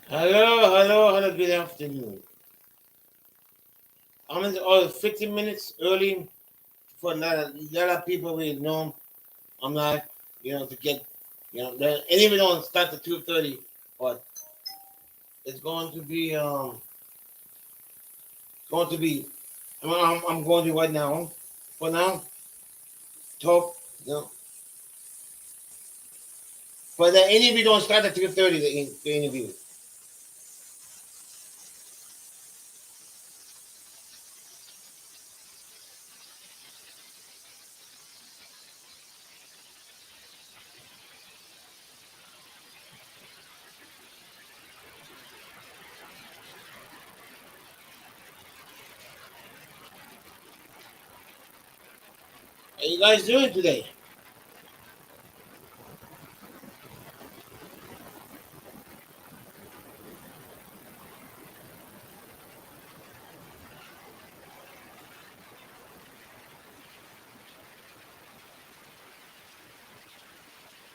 Hello, good afternoon. I'm in 15 minutes early for a lot of people we know. I'm not, to get, and even though it starts at 2:30, but it's going to be, I'm going to right now, for now, talk, you know, but the interview don't start at 2:30, the interview. How you guys doing today?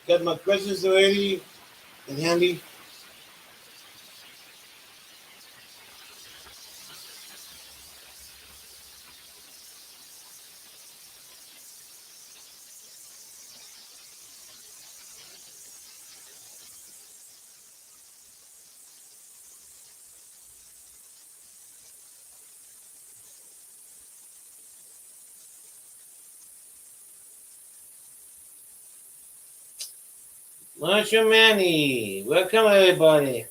Got my questions already and handy. Marshall Manny, welcome everybody.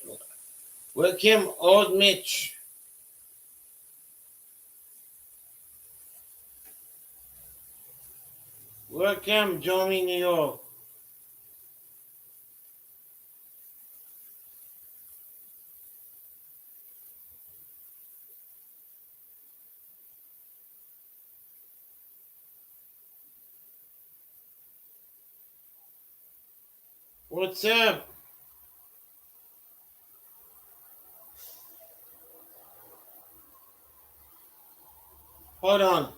Welcome, old Mitch. Welcome, Johnny, New York. What's up? Hold on.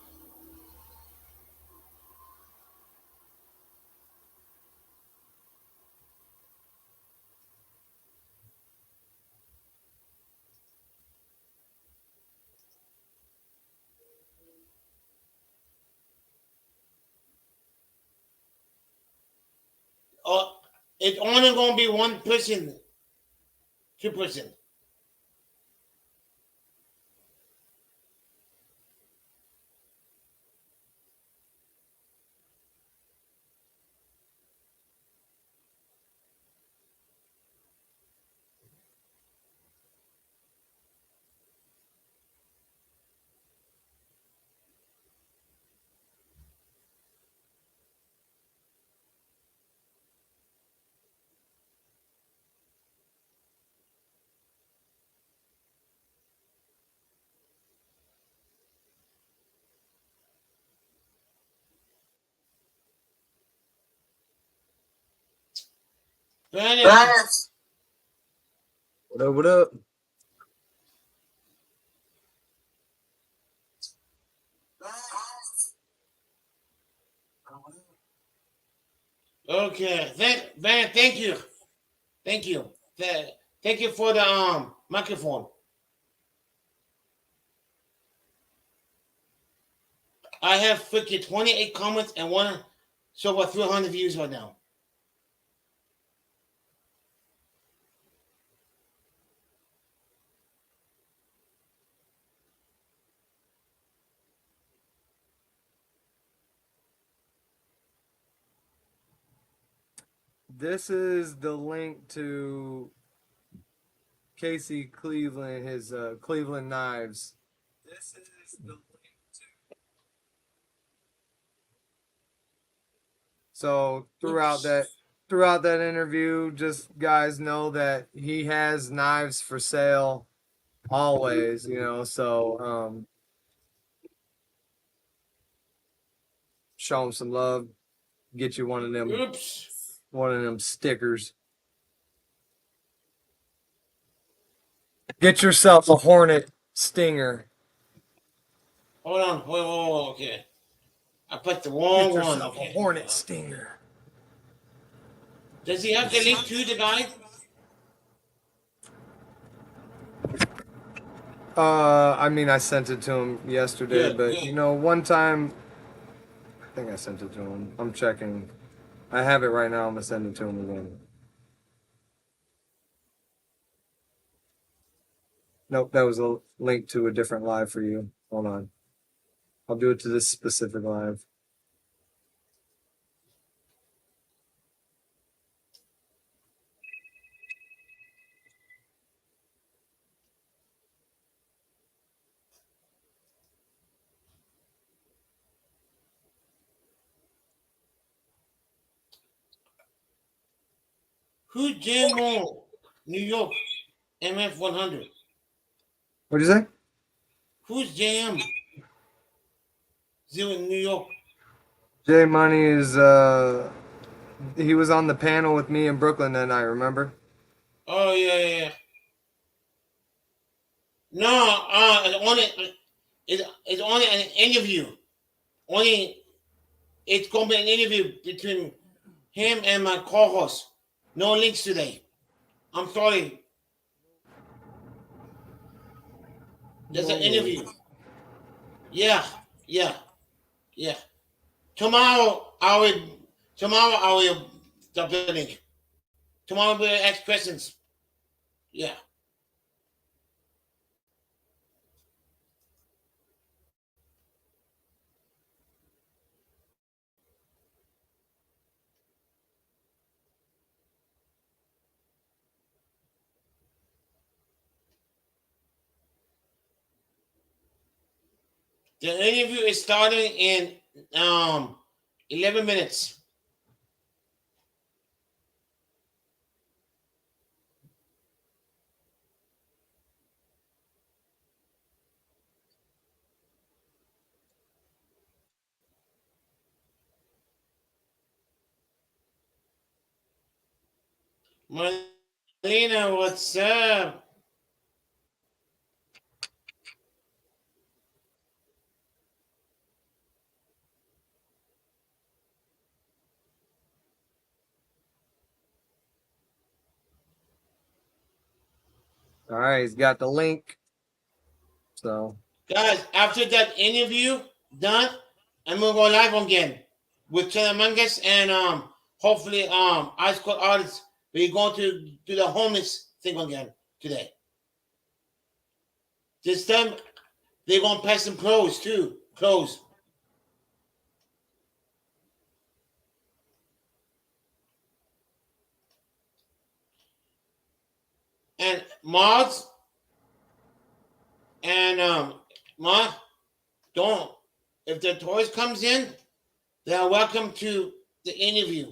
Oh, it's only gonna be one person, 2%. Planet. What up? What up? Okay. Thank you. Thank you. Thank you for the microphone. I have freaking 28 comments and one so about 300 views right now. This is the link to Casey Cleveland, his Cleveland Knives. This is the link to. So Oops. throughout that interview, just guys know that he has knives for sale always. So show him some love. Get you Oops. one of them stickers. Get yourself a Hornet Stinger. Hold on. Okay. I put the Get wrong one. yourself a Okay. Hornet Stinger. Does he have the link to the guy? I mean, I sent it to him yesterday, Good, but good. one time, I think I sent it to him. I'm checking. I have it right now. I'm gonna send it to him again. Nope, that was a link to a different live for you. Hold on. I'll do it to this specific live. Who's JMO? New York MF 100. What'd you say? Who's JM? Zero in New York. Jay Money is he was on the panel with me in Brooklyn that night, remember? Oh yeah, yeah, yeah. No, it's only an interview. Only it's gonna be an interview between him and my co-host. No links today. I'm sorry. There's an No. interview. Yeah, yeah, yeah. Tomorrow I will. Tomorrow I will drop the link. Tomorrow we'll ask questions. Yeah. The interview is starting in 11 minutes. Marlena, what's up? All right, he's got the link. So Guys, after that interview done, I'm gonna go live again with Chelamangas and hopefully Ice Cold Artists. We're going to do the homeless thing again today. This time they're gonna pass some clothes too. Clothes. And mods and mod don't, if the toys comes in, they are welcome to the interview.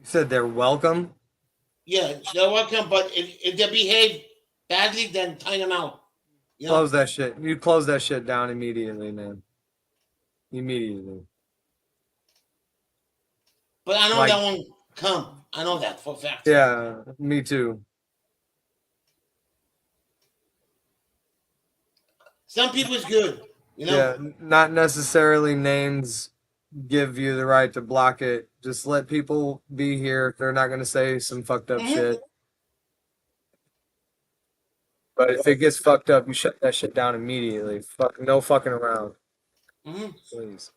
you said they're welcome. Yeah, they're welcome, but if they behave badly, then time them out. You know? Close that shit. You close that shit down immediately, man. Immediately. But I know Like, that won't come. I know that for a fact. yeah, me too. Some people is good, you know. Yeah, not necessarily names give you the right to block it. Just let people be here. They're not gonna say some fucked up Mm-hmm. shit. But if it gets fucked up, you shut that shit down immediately. Fuck, no fucking around, Mm-hmm. please.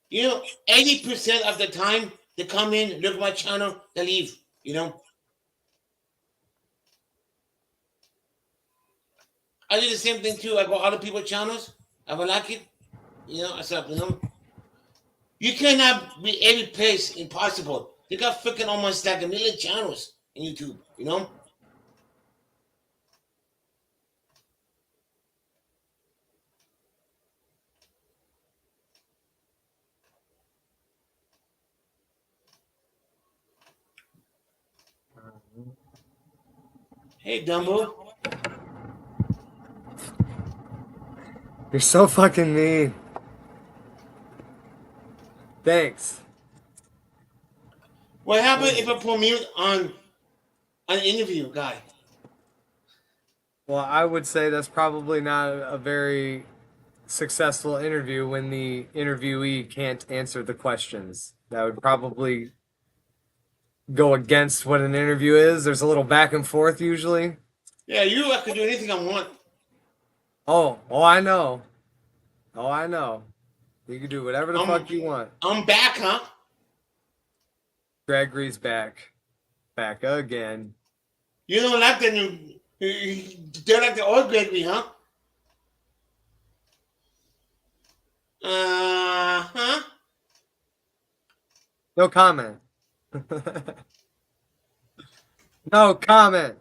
You know, 80% of the time they come in, look at my channel, they leave. You know, I do the same thing too. I go other people's channels. I will like it. You know, I said, you know, you cannot be every place impossible. They got freaking almost like a million channels in YouTube. You know. Hey, Dumbo. You're so fucking mean. Thanks. What happened if I put mute on an interview guy? Well, I would say that's probably not a very successful interview when the interviewee can't answer the questions. That would probably go against what an interview is. There's a little back and forth usually. Yeah, I could do anything I want. Oh, I know. Oh, I know. You can do whatever the fuck you want. I'm back, huh? Gregory's back. Back again. You don't like the new. They're like the old Gregory, huh? Huh? No comment. No comment.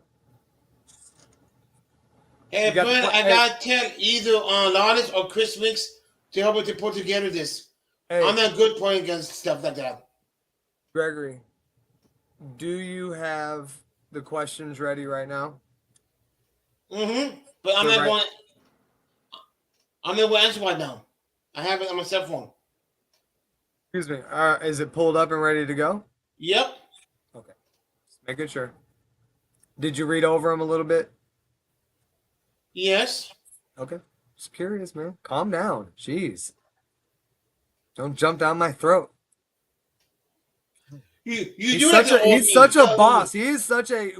Hey, friend, I gotta tell either Lawrence or Chris Winks to help me to put together this. Hey, I'm not good point against stuff like that. Gregory, do you have the questions ready right now? Mm-hmm. But I'm not going to answer right now. I have it on my cell phone. Excuse me. Is it pulled up and ready to go? Yep. Okay. Just making sure. Did you read over them a little bit? Yes. Okay. Just curious, man. Calm down. Jeez. Don't jump down my throat. He's such a boss. He's such a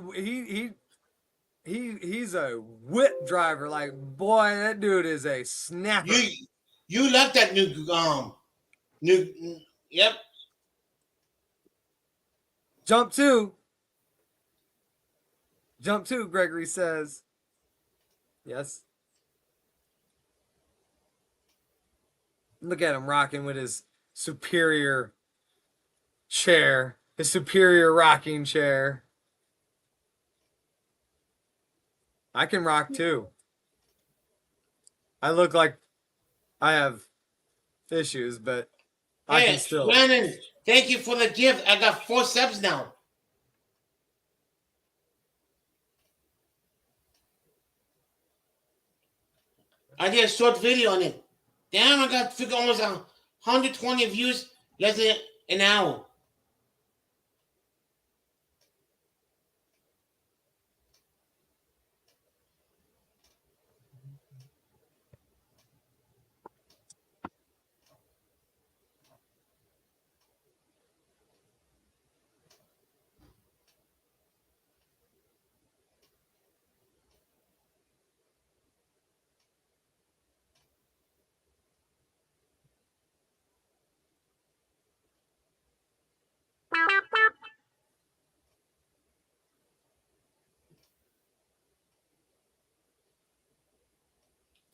he's a whip driver. Like, boy, that dude is a snapper. You left that yep. Jump two, Gregory says. Yes. Look at him rocking with his superior chair, his superior rocking chair. I can rock too. I look like I have issues, but I can still. Brandon, thank you for the gift. I got 4 subs now. I did a short video on it. Damn, I got almost 120 views less than an hour.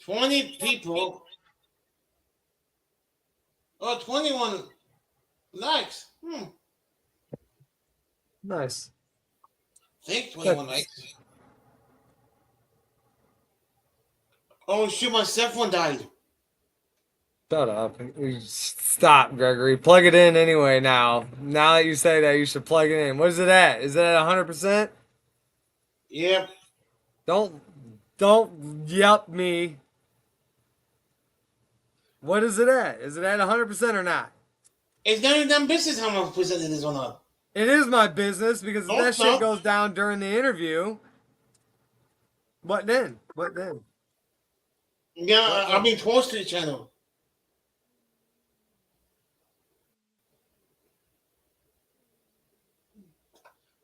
$20 people. Oh, 21 likes. Nice. I think 21 likes. Oh, shoot, my cell phone died. Shut up. Stop, Gregory. Plug it in anyway now. Now that you say that, you should plug it in. What is it at? Is it at 100%? Yep. Don't yep me. What is it at? Is it at 100% or not? It's none of them business how much percent it is or not. It is my business because if that shit goes down during the interview, what then? What then? Yeah, I've been close to the channel.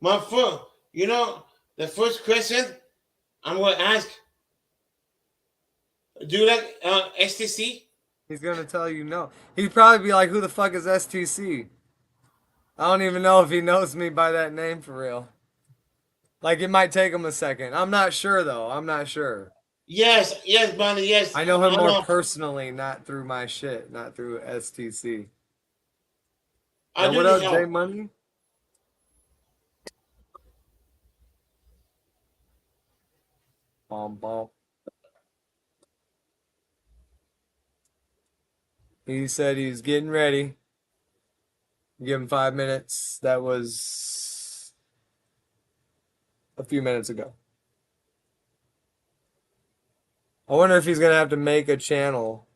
My first, the first question I'm going to ask, do you like STC? He's going to tell you no. He'd probably be like, who the fuck is STC? I don't even know if he knows me by that name for real. Like, it might take him a second. I'm not sure, though. I'm not sure. Yes, Bonnie, yes. I know him more personally, not through my shit, not through STC. What up, J Money? Bomb. He said he's getting ready. Give him 5 minutes. That was a few minutes ago. I wonder if he's going to have to make a channel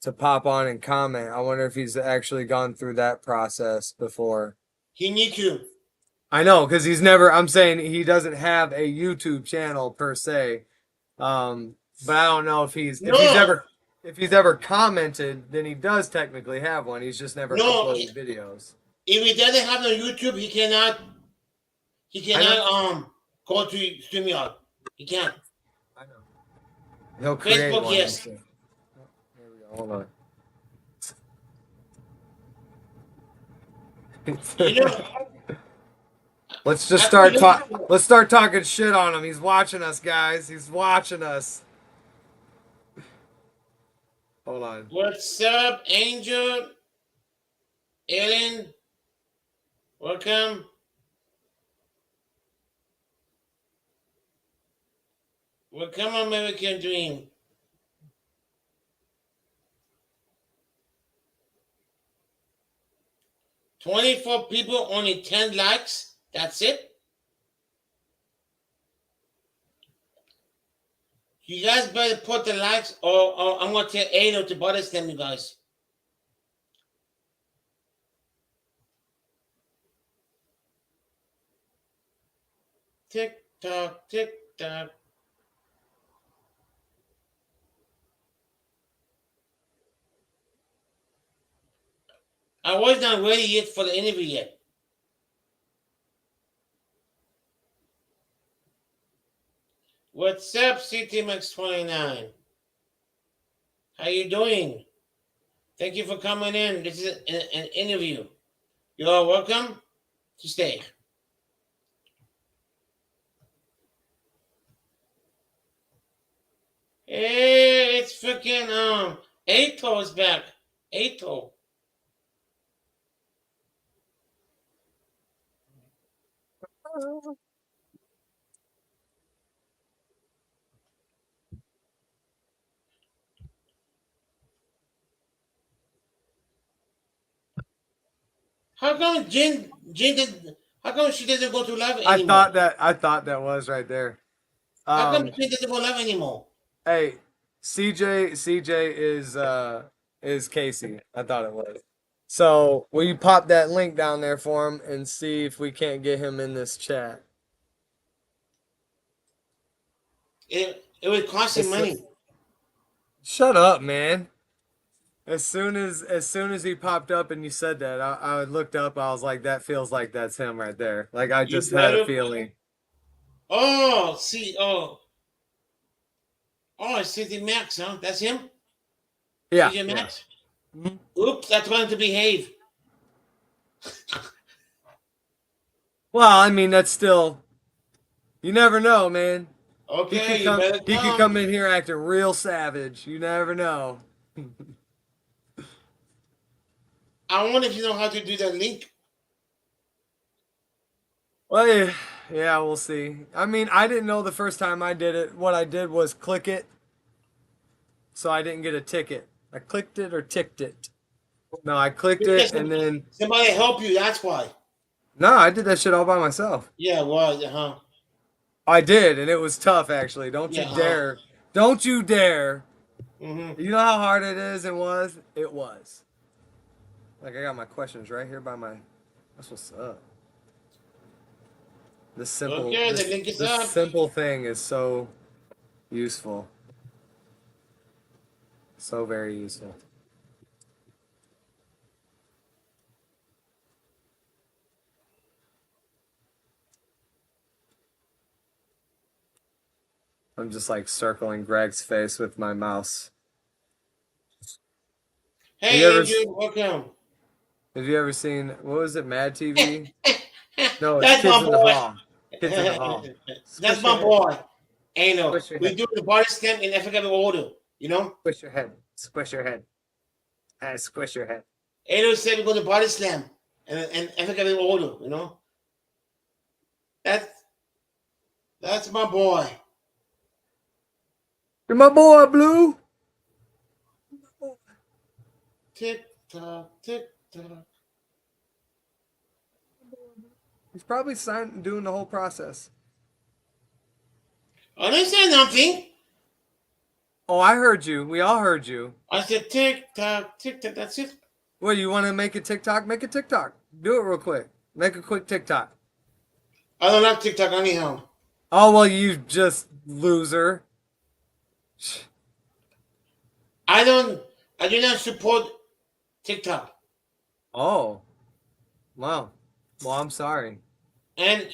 to pop on and comment. I wonder if he's actually gone through that process before. He needs to. I know, because I'm saying he doesn't have a YouTube channel per se. But I don't know if he's ever commented, then he does technically have one. He's just never uploaded videos. If he doesn't have no YouTube, he cannot. He I know. cannot go to StreamYard. He can't. I know. He'll create Facebook, one. yes. Here we go. Hold on. You know, Let's just after start looking, talk. Let's start talking shit on him. He's watching us, guys. He's watching us. Hold on. what's up, Angel, Ellen, welcome. Welcome, American Dream. $24 people, only 10 likes. That's it. You guys better put the likes, or I'm gonna tell Ado to body slam you guys. Tick tock, tick tock. I was not ready yet for the interview yet. What's up, CTMX29? How you doing? Thank you for coming in. This is an interview. You are welcome to stay. Hey, it's freaking Ato is back. Ato. How come Jin did, how come she doesn't go to live I anymore? thought that was right there. How come Jin doesn't go live anymore? Hey, CJ is Casey. I thought it was. So will you pop that link down there for him and see if we can't get him in this chat? It would cost him money. Shut up, man. As soon as he popped up and you said that, I looked up. I was like, that feels like that's him right there. Like I You just had a better. feeling. Oh, see, it's CT Max, huh? That's him? Yeah. CJ Max? Mhm. Oops, that's going to behave. Well, I mean, that's still. You never know, man. Okay, you better He could come. come in here acting real savage. You never know. I wonder if you know how to do that link. Well, yeah, yeah, we'll see. I mean, I didn't know the first time I did it. What I did was click it, so I didn't get a ticket. I clicked it or ticked it. No, I clicked Because it and then somebody help you, that's why. no, I did that shit all by myself. Yeah, well, huh? I did, and it was tough actually. Don't you Yeah, huh? dare. Don't you dare. Mm-hmm. You know how hard it is and was? It was. Like I got my questions right here by my That's what's up. Okay, the link is This up. simple thing is so useful. So very useful. I'm just like circling Greg's face with my mouse. Have you Hey, ever Andrew, welcome. have you ever seen what was it, Mad TV? No, it's That's Kids my in the boy. Hall. Kids in the Hall. That's Squish your my head. boy. Ain't no. Squish your We head. do the body stamp in African order, you know? Squish your head. Squish your head. Squish your head. Ado said we're going to body slam and African order, you know? That's that's my boy. You're my boy, Blue. Tick tock, tick tock. He's probably doing the whole process. I didn't say nothing. Oh, I heard you. We all heard you. I said tick tock, tick tock. That's it. What, you want to make a TikTok? Make a TikTok. Do it real quick. Make a quick TikTok. I don't like TikTok anyhow. Oh, well, you just loser. I do not support TikTok. Oh. Wow. Well, I'm sorry. And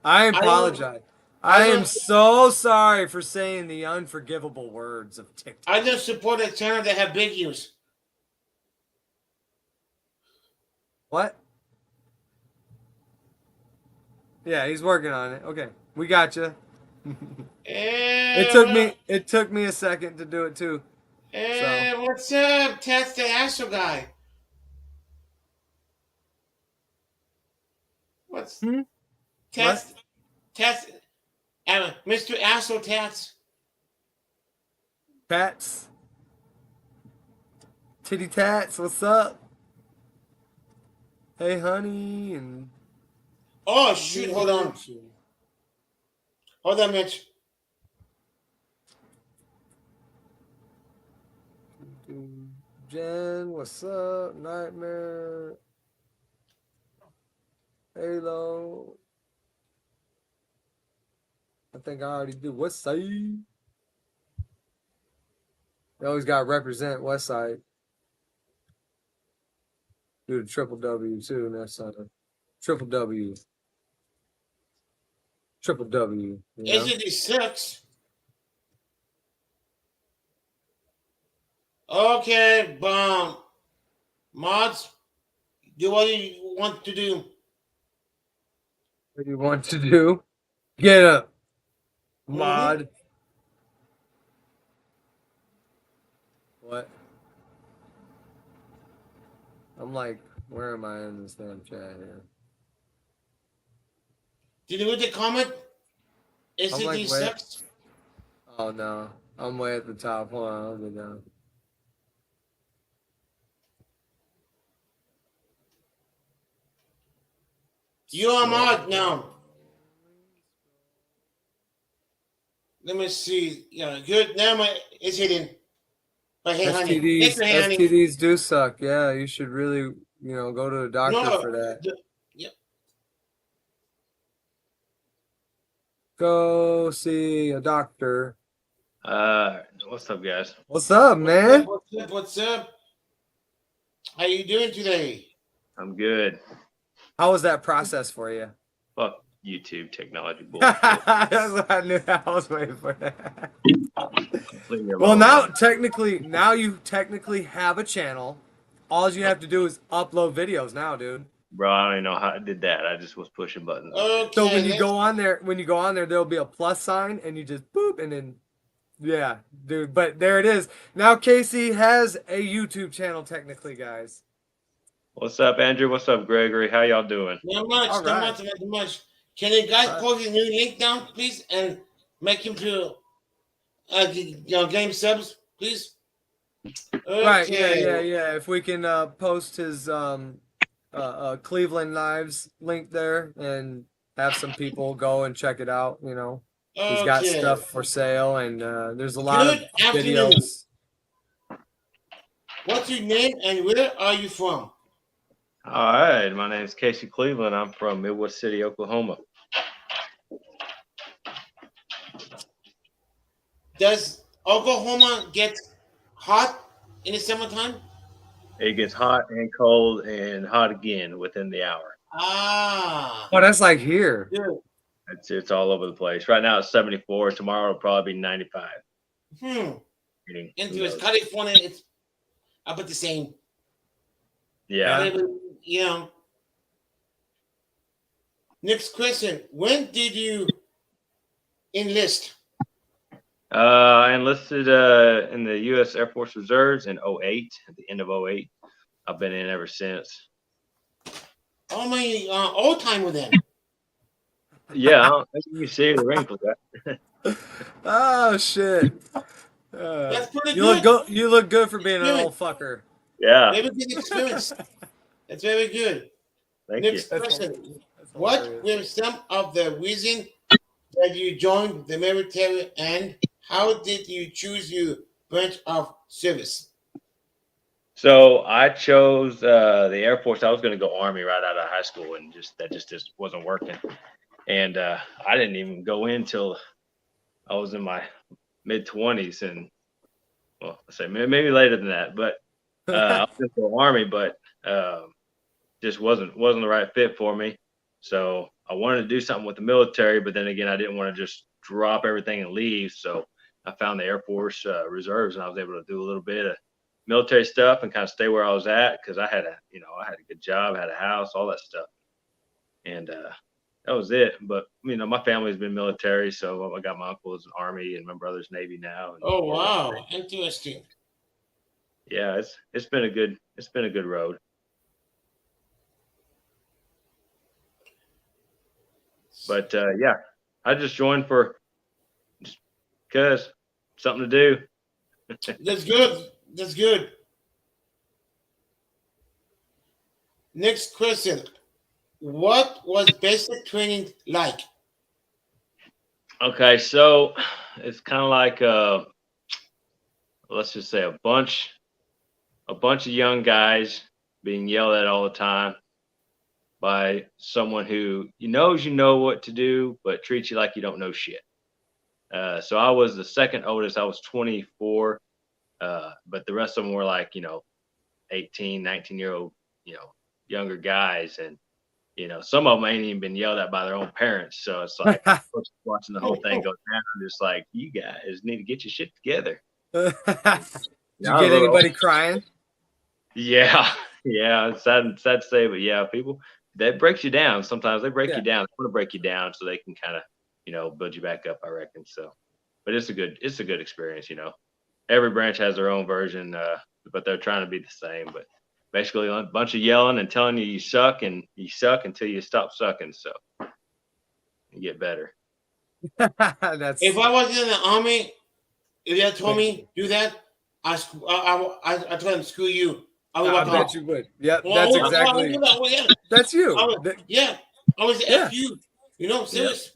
I I don't, apologize. I I am don't, so sorry for saying the unforgivable words of TikTok. I don't support a channel that have big views. What? Yeah, he's working on it. Okay, we got you. It took me a second to do it too. So, What's up? Test the Astro guy. What's hmm? What? test? Test. Mr. Astro Tats. Tats, titty tats, what's up? Hey, honey, and Oh shoot! Hold on. bitch. Hold on, Mitch. Jen, what's up? Nightmare, Halo. I think I already do. West Side. You always got to represent West Side. Do the triple W too next time. Triple W. Triple W. You know? HD6. Okay, mods, do what you want to do. What do you want to do? Get up, Mm-hmm. mod. What? I'm like, where am I in this damn chat here? Did you read the comment? I'm like, wait. HD6. Oh no, I'm way at the top. Hold on, I'll go down. You are mod now. Let me see. Yeah, good. Now it's hidden. But hey, honey. Thank STDs, you, hey, honey. STDs do suck. Yeah, you should really, go to a doctor No. for that. Yep. Go see a doctor. What's up, guys? What's up, What's up? man? What's up? What's up? How you doing today? I'm good. How was that process for you? Fuck YouTube technology bullshit. That's what I knew. I was waiting for that. Leave me Well, alone. now you technically have a channel. All you have to do is upload videos now, dude. Bro, I don't even know how I did that. I just was pushing buttons and shit. So Okay, let's. when you go on there, there'll be a plus sign, and you just boop, and then yeah, dude. But there it is. Now Casey has a YouTube channel, technically, guys. What's up, Andrew? What's up, Gregory? How y'all doing? Not much, All not right. much, not much. Can you guys All right. post his new link down, please, and make him to game subs, please? Right, yeah, Okay. yeah, yeah. If we can post his Cleveland Knives link there and have some people go and check it out, He's got Okay. stuff for sale and there's a lot of Good afternoon. videos. What's your name and where are you from? All right. My name is Casey Cleveland. I'm from Midwest City, Oklahoma. Does Oklahoma get hot in the summertime? It gets hot and cold and hot again within the hour. Ah, Oh, that's like here. good. It's all over the place. Right now it's 74. Tomorrow it'll probably be 95. Meaning, who Into knows? California, it's about the same. Yeah. But, next question. When did you enlist? I enlisted in the U.S. Air Force Reserves in '08, at the end of '08. I've been in ever since. Oh, my old timer then. Yeah, I don't think you see the wrinkles. Oh shit. That's pretty You look good. You look good for being an Good. old fucker. Yeah, Very good experience. That's very good. thank you. Next question. That's What hilarious. were some of the reasons that you joined the military and how did you choose your branch of service? So I chose the Air Force. I was going to go Army right out of high school, and just wasn't working. And I didn't even go in till I was in my mid-20s, and well, I say maybe later than that. But I was going to go Army, but just wasn't the right fit for me. So I wanted to do something with the military, but then again, I didn't want to just drop everything and leave. So I found the Air Force Reserves, and I was able to do a little bit of military stuff and kind of stay where I was at because I had a good job, had a house, all that stuff, and that was it. But my family's been military, so I got my uncle is in Army and my brother's Navy now. And Oh wow, interesting. yeah, it's been a good road. But yeah, I just joined just because something to do. That's good. That's good. Next question. What was basic training like? Okay, so it's kind of like let's just say a bunch of young guys being yelled at all the time by someone who knows what to do, but treats you like you don't know shit. So I was the second oldest. I was 24, but the rest of them were like 18, 19-year-old, younger guys, and some of them ain't even been yelled at by their own parents. So it's like watching the whole thing go down. I'm just like, you guys need to get your shit together. Did you get anybody crying? Yeah, yeah. It's sad to say, but yeah, people that breaks you down. Sometimes they break you down. They want to break you down so they can kind of build you back up. I reckon so. But it's a good experience. Every branch has their own version, but they're trying to be the same. But basically, a bunch of yelling and telling you suck, and you suck until you stop sucking. So you get better. If I was in the Army, if they told me do that, I try to screw you. I bet you would. Yeah, that's exactly. That's you. I was F you. Serious.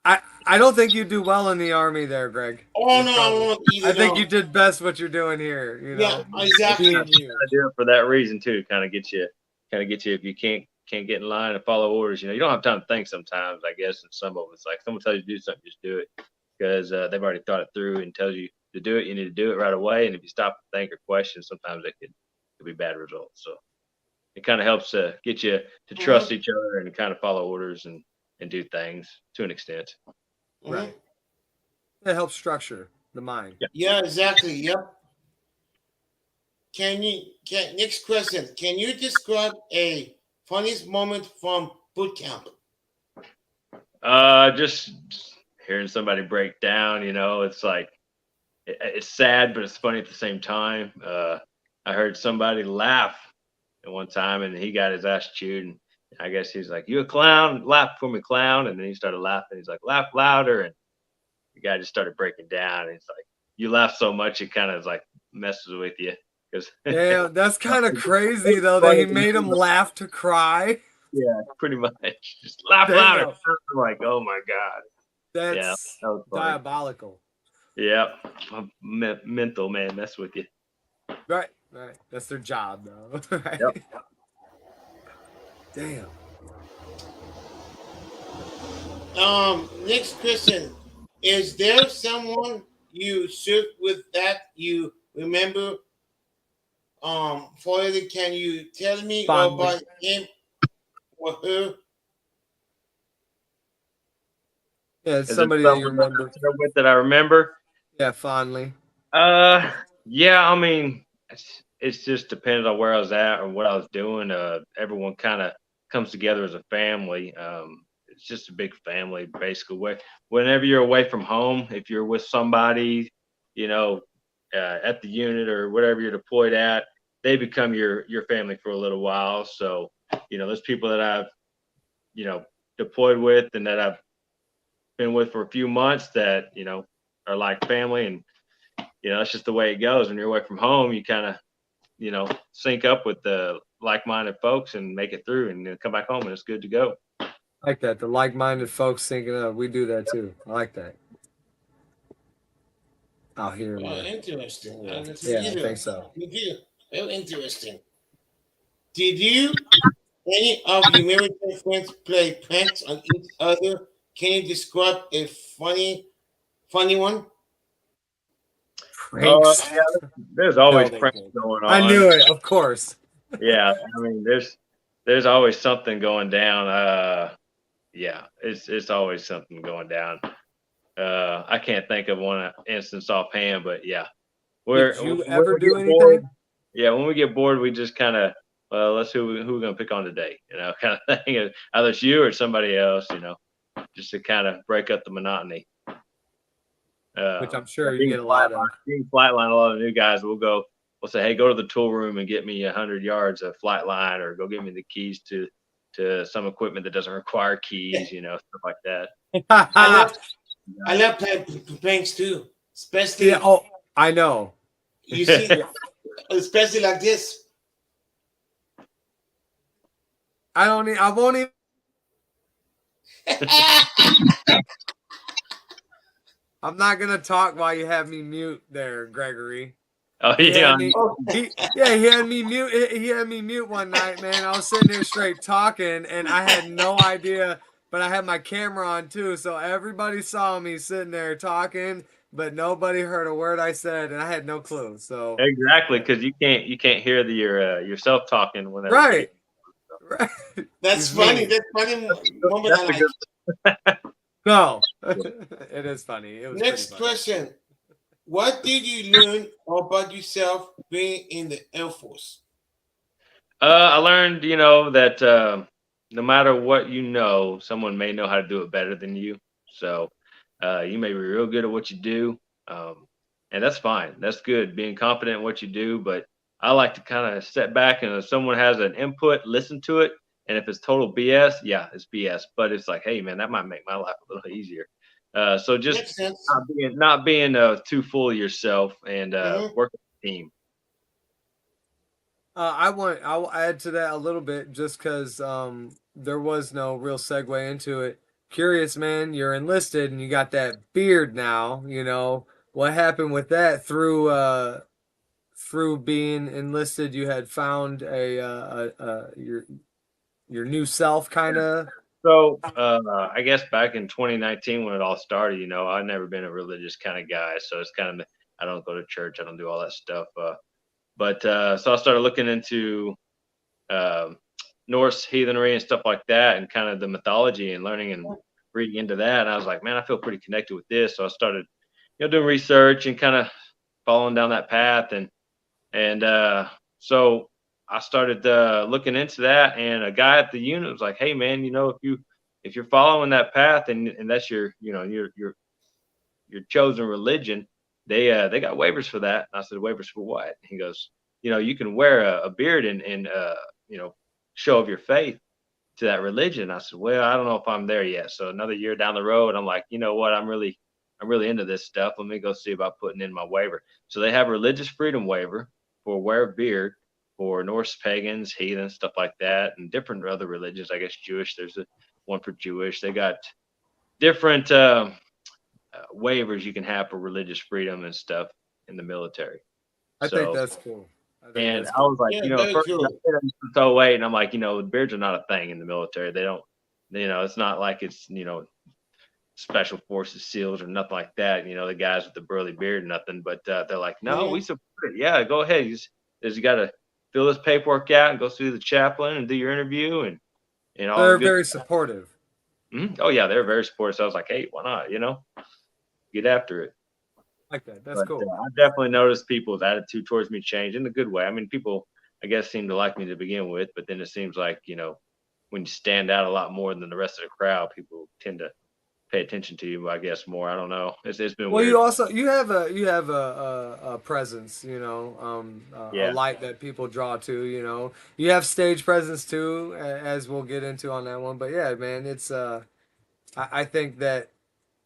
I don't think you do well in the Army there, Greg. Oh no, I won't either. I think you did best what you're doing here. Yeah, exactly. I do it for that reason too. Kind of get you if you can't get in line and follow orders. You don't have time to think sometimes. I guess, and some of it's like someone tells you to do something, just do it because they've already thought it through and tells you to do it. You need to do it right away. And if you stop to think or question, sometimes it could be bad results. So it kind of helps get you to trust each other and kind of follow orders and do things to an extent. Right. It helps structure the mind. Yeah, exactly. Yep. Next question. Can you describe a funniest moment from boot camp? Just hearing somebody break down, it's like it's sad, but it's funny at the same time. I heard somebody laugh at one time, and he got his ass chewed. And I guess he's like, "You a clown? Laugh for me, clown!" And then he started laughing. He's like, "Laugh louder!" And the guy just started breaking down. And he's like, "You laugh so much, it kind of like messes with you." Yeah, that's kind of crazy though that he made him laugh to cry. Yeah, pretty much. Just laugh louder. I'm like, oh my god, that's diabolical. Yeah, mental man, mess with you. Right. That's their job though. Right? Yep. Damn. Next question. Is there someone you served with that you remember? Can you tell me about him or her? Yeah, it's somebody that you remember. That I remember. Yeah, fondly. Yeah, I mean, it's just depends on where I was at or what I was doing. Everyone kind of comes together as a family. It's just a big family, basically. Whenever you're away from home, if you're with somebody, at the unit or whatever you're deployed at, they become your family for a little while. So, there's people that I've, deployed with and that I've been with for a few months that, are like family. And, that's just the way it goes. When you're away from home, you kind of, sync up with the like-minded folks and make it through and then come back home and it's good to go. I like that. The like-minded folks syncing up. We do that too. I like that. I'll hear you. Interesting. Yeah, I think so. Very interesting. Did any of your military friends play pranks on each other? Can you describe a funny one? Pranks. Yeah, there's always pranks going on. I knew it, of course. Yeah, I mean, there's there's always something going down. Yeah, it's always something going down. I can't think of one instance offhand, but yeah, Did when you ever we do get bored, anything? yeah, when we get bored, we just kind of, well, let's who we're gonna pick on today, kind of thing. Either it's you or somebody else, just to kind of break up the monotony. Which I'm Yeah, sure you get a lot of. being flightline, a lot of new guys will go. We'll say, hey, go to the tool room and get me 100 yards of flight line, or go get me the keys to some equipment that doesn't require keys, stuff like that. I love I love playing pranks too, Yeah. especially Oh, I know. you see, Yeah. especially like this. I don't. I won't even. I'm not gonna talk while you have me mute there, Gregory. Oh He yeah, had me. He had me mute. He had me mute one night, man. I was sitting here straight talking, and I had no idea. But I had my camera on too, so everybody saw me sitting there talking, but nobody heard a word I said, and I had no clue. So, exactly, because you can't hear yourself talking whenever video. right, right. That's It's funny. me. That's funny moment That's I a like. good. No, it is funny. It was pretty Next funny. question. What did you learn about yourself being in the Air Force? I learned, that no matter what someone may know how to do it better than you. So you may be real good at what you do, and that's fine. That's good, being confident in what you do. But I like to kind of step back, and if someone has an input, listen to it. And if it's total BS, yeah, it's BS. But it's like, hey, man, that might make my life a little easier. So just Makes sense. not being too full of yourself, and Hmm. work as a team. I will add to that a little bit just because there was no real segue into it. Curious, man, you're enlisted and you got that beard now. What happened with that through being enlisted? You had found your new self, kind of. So, I guess back in 2019 when it all started, I've never been a religious kind of guy. So it's kind of, I don't go to church, I don't do all that stuff. But so I started looking into um Norse heathenry and stuff like that, and kind of the mythology and learning and reading into that. And I was like, man, I feel pretty connected with this. So I started, doing research and kind of following down that path. And so I started looking into that, and a guy at the unit was like, "Hey, man, if you're following that path and that's your chosen religion, they got waivers for that." And I said, "Waivers for what?" He goes, "You can wear a beard and you know show of your faith to that religion." I said, "Well, I don't know if I'm there yet." So another year down the road, I'm like, you know what? I'm really into this stuff. Let me go see about putting in my waiver. So they have religious freedom waiver for wear of beard for Norse pagans, heathens, stuff like that, and different other religions. I guess Jewish. There's one for Jewish. They got different waivers you can have for religious freedom and stuff in the military. I think So, that's cool. I think and that's I cool. was like, Yeah, very first I cool. said it since '08, and I'm like, beards are not a thing in the military. They don't, it's not like it's, special forces SEALs or nothing like that. The guys with the burly beard, nothing. But they're like, no, we Hmm. support it. Yeah, go ahead. You got to fill this paperwork out and go through the chaplain and do your interview and all They're good. very supportive. Oh yeah, they're very supportive. So I was like, hey, why not? Get after it. Like that. That's But cool. I definitely noticed people's attitude towards me change in a good way. I mean, people, I guess, seem to like me to begin with, but then it seems like, when you stand out a lot more than the rest of the crowd, people tend to pay attention to you, I guess, more. I don't know. It's been Well, weird. you have a presence, a Yeah. light that people draw to. You have stage presence too, as we'll get into on that one. But yeah, man, it's I think that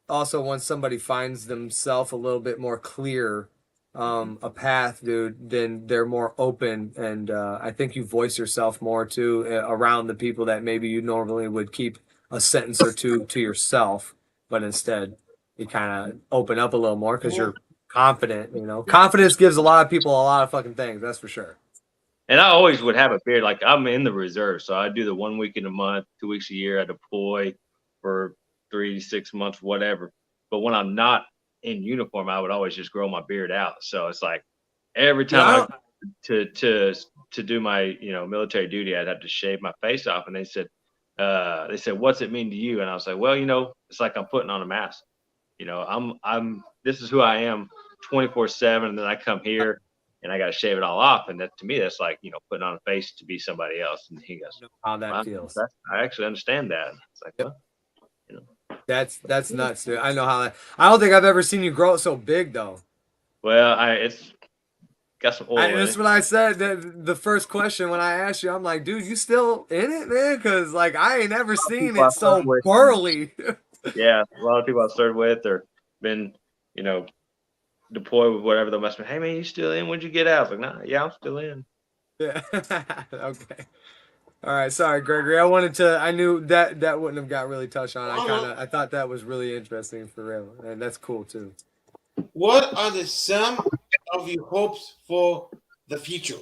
also once somebody finds themselves a little bit more clear, a path, dude, then they're more open, and I think you voice yourself more too around the people that maybe you normally would keep a sentence or two to yourself, but instead you kind of open up a little more because Hmm. you're confident. Confidence gives a lot of people a lot of fucking things. That's for sure. And I always would have a beard. Like I'm in the reserve, so I do the 1 week in a month, 2 weeks a year. I deploy for 3 to 6 months, whatever. But when I'm not in uniform, I would always just grow my beard out. So it's like every Yeah, time I to to do my, military duty, I'd have to shave my face off. And they said, what's it mean to you? And I was like, well, it's like I'm putting on a mask. This is who I am 24/7. And then I come here and I got to shave it all off. And that, to me, that's like, putting on a face to be somebody else. And he goes, How that wow, feels. I actually understand that. It's like, Yep. well, That's nuts, dude. I know how that. I don't think I've ever seen you grow it so big, though. well, it's got some oil in That's it. what I said. The first question when I asked you, I'm like, dude, you still in it, man? Because like I ain't never seen People I it so served with, burly. yeah, a lot of people I've served with or been, deployed with whatever the must be. Hey man, you still in? When'd you get out? I was like, nah, yeah, I'm still in. Yeah. Okay. All right. Sorry, Gregory. I knew that wouldn't have got really touched on. I thought that was really interesting for real, and that's cool too. What are some of your hopes for the future?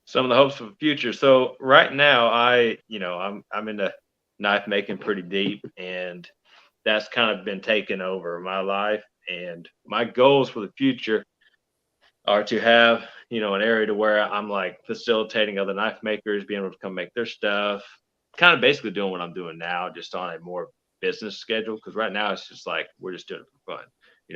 Some of the hopes for the future. So right now, I'm into knife making pretty deep, and that's kind of been taking over my life. And my goals for the future are to have, an area to where I'm like facilitating other knife makers, being able to come make their stuff, kind of basically doing what I'm doing now, just on a more business schedule. Because right now it's just like we're just doing it for fun.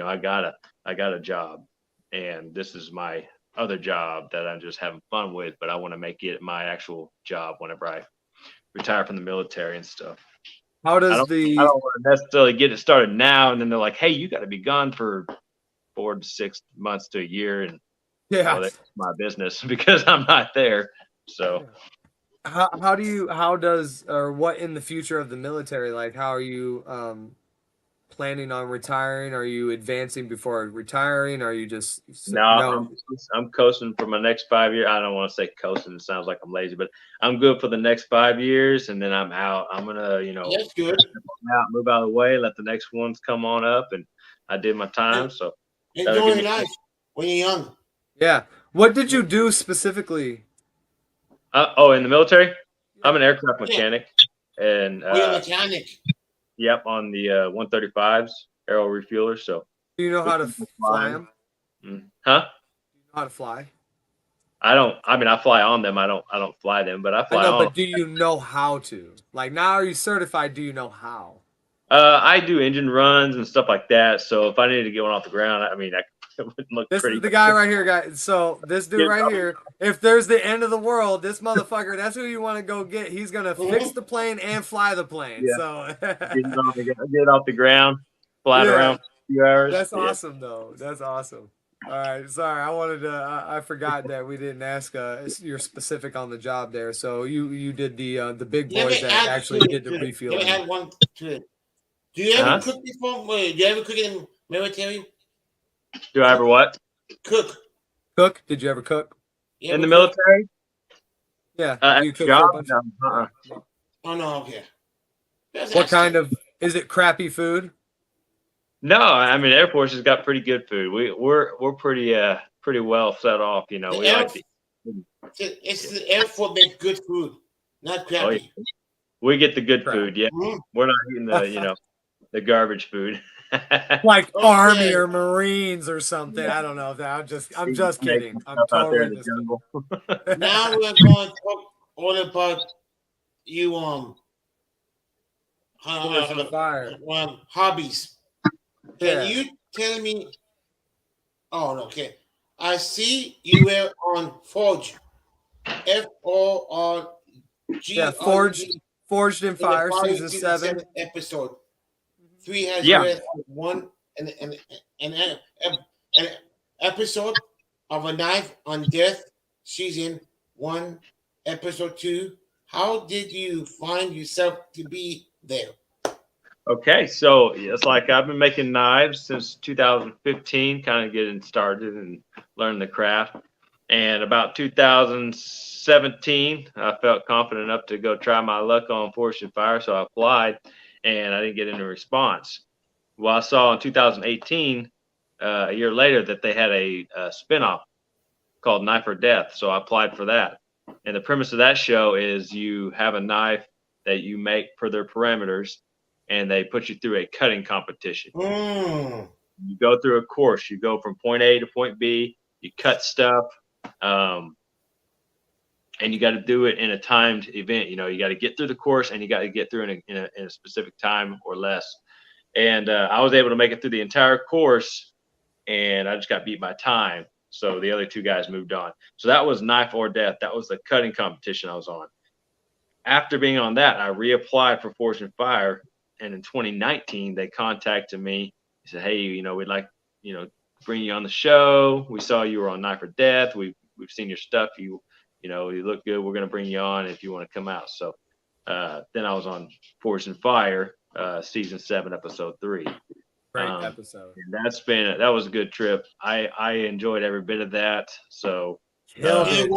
I got a job, and this is my other job that I'm just having fun with, but I want to make it my actual job whenever I retire from the military and stuff. How I does don't I the don't want to necessarily get it started now, and then they're like, "Hey, you got to be gone for 4 to 6 months to a year," and yeah? well, that's my business because I'm not there. So How does or what in the future of the military, like how are you planning on retiring? Are you advancing before retiring? Are you just no, no? I'm coasting for my next 5 years. I don't want to say coasting; it sounds like I'm lazy, but I'm good for the next 5 years, and then I'm out. I'm gonna, That's good. out, move out of the way, let the next ones come on up, and I did my time. And So that'll enjoy give your me. life when you're young. Yeah. What did you do specifically? In the military, Yeah. I'm an aircraft Yeah. mechanic, and Or you're a mechanic. yep, on the 135s, aero refuelers. So Do you know how to fly them? Huh? Do you know how to fly? I don't. I mean, I fly on them. I don't fly them, but I I fly know, on but them. do you know how to? Like now, are you certified? Do you know how? I do engine runs and stuff like that. So if I needed to get one off the ground, I mean, it would look This pretty. is the guy right here, guys. So this dude right here, if there's the end of the world, this motherfucker, that's who you want to go get. He's gonna fix the plane and fly the plane. Yeah, So get it off the ground, fly it yeah, around for a few hours. that's Yeah. awesome though. That's awesome. All right, sorry, I wanted to. I forgot that we didn't ask. You're specific on the job there. So you did the big Let boys me that add actually did the to it. Let me refueling. add one to it. Do you ever Uh-huh. cook before? Do you ever cook in the military? Do I ever what? Cook. Cook? Did you ever cook? You In ever the cook? military? Yeah. At Do you the cook job? for a bunch? No. Uh-uh. No. Oh no, okay. Just What asking. kind of? Is it crappy food? No, I mean Air Force has got pretty good food. We're pretty well set off. We The air, like to. it's the Air Force makes good food, not Oh yeah, crappy. we get the good Crap. food. Yeah, Mhm. we're not eating the garbage food. Like Army Okay. or Marines or something. Yeah, I don't know if that. I'm eating just snakes kidding. and I'm stuff out there in totally the just jungle. kidding. Now we're going to talk all about you Forest and fire. hobbies. Can Yeah. you tell me? Oh, no, okay. I see you were on Forge, Yeah. FORGE Forged in in the Fire, following season season 7. 7 episode. 3 has Yeah. read one an episode of A Knife on Death, season 1, episode 2. How did you find yourself to be there? Okay, so it's like I've been making knives since 2015, kind of getting started and learning the craft. And about 2017, I felt confident enough to go try my luck on Forest and Fire, so I applied, and I didn't get any response. Well, I saw in 2018, a year later, that they had a spinoff called Knife or Death, so I applied for that. And the premise of that show is you have a knife that you make per their parameters, and they put you through a cutting competition. Mm. You go through a course. You go from point A to point B. You cut stuff. and you got to do it in a timed event. You know, you got to get through the course, and you got to get through in a specific time or less. And I was able to make it through the entire course, and I just got beat by time. So the other two guys moved on. So that was Knife or Death. That was the cutting competition I was on. After being on that, I reapplied for Forged in Fire, and in 2019 they contacted me. He said, "Hey, you know, we'd like, you know, bring you on the show. We saw you were on Knife or Death. We've seen your stuff. You know, you look good. We're gonna bring you on if you want to come out." So then I was on Forged in Fire, season 7, episode 3. Great episode. And that was a good trip. I enjoyed every bit of that. So killed it.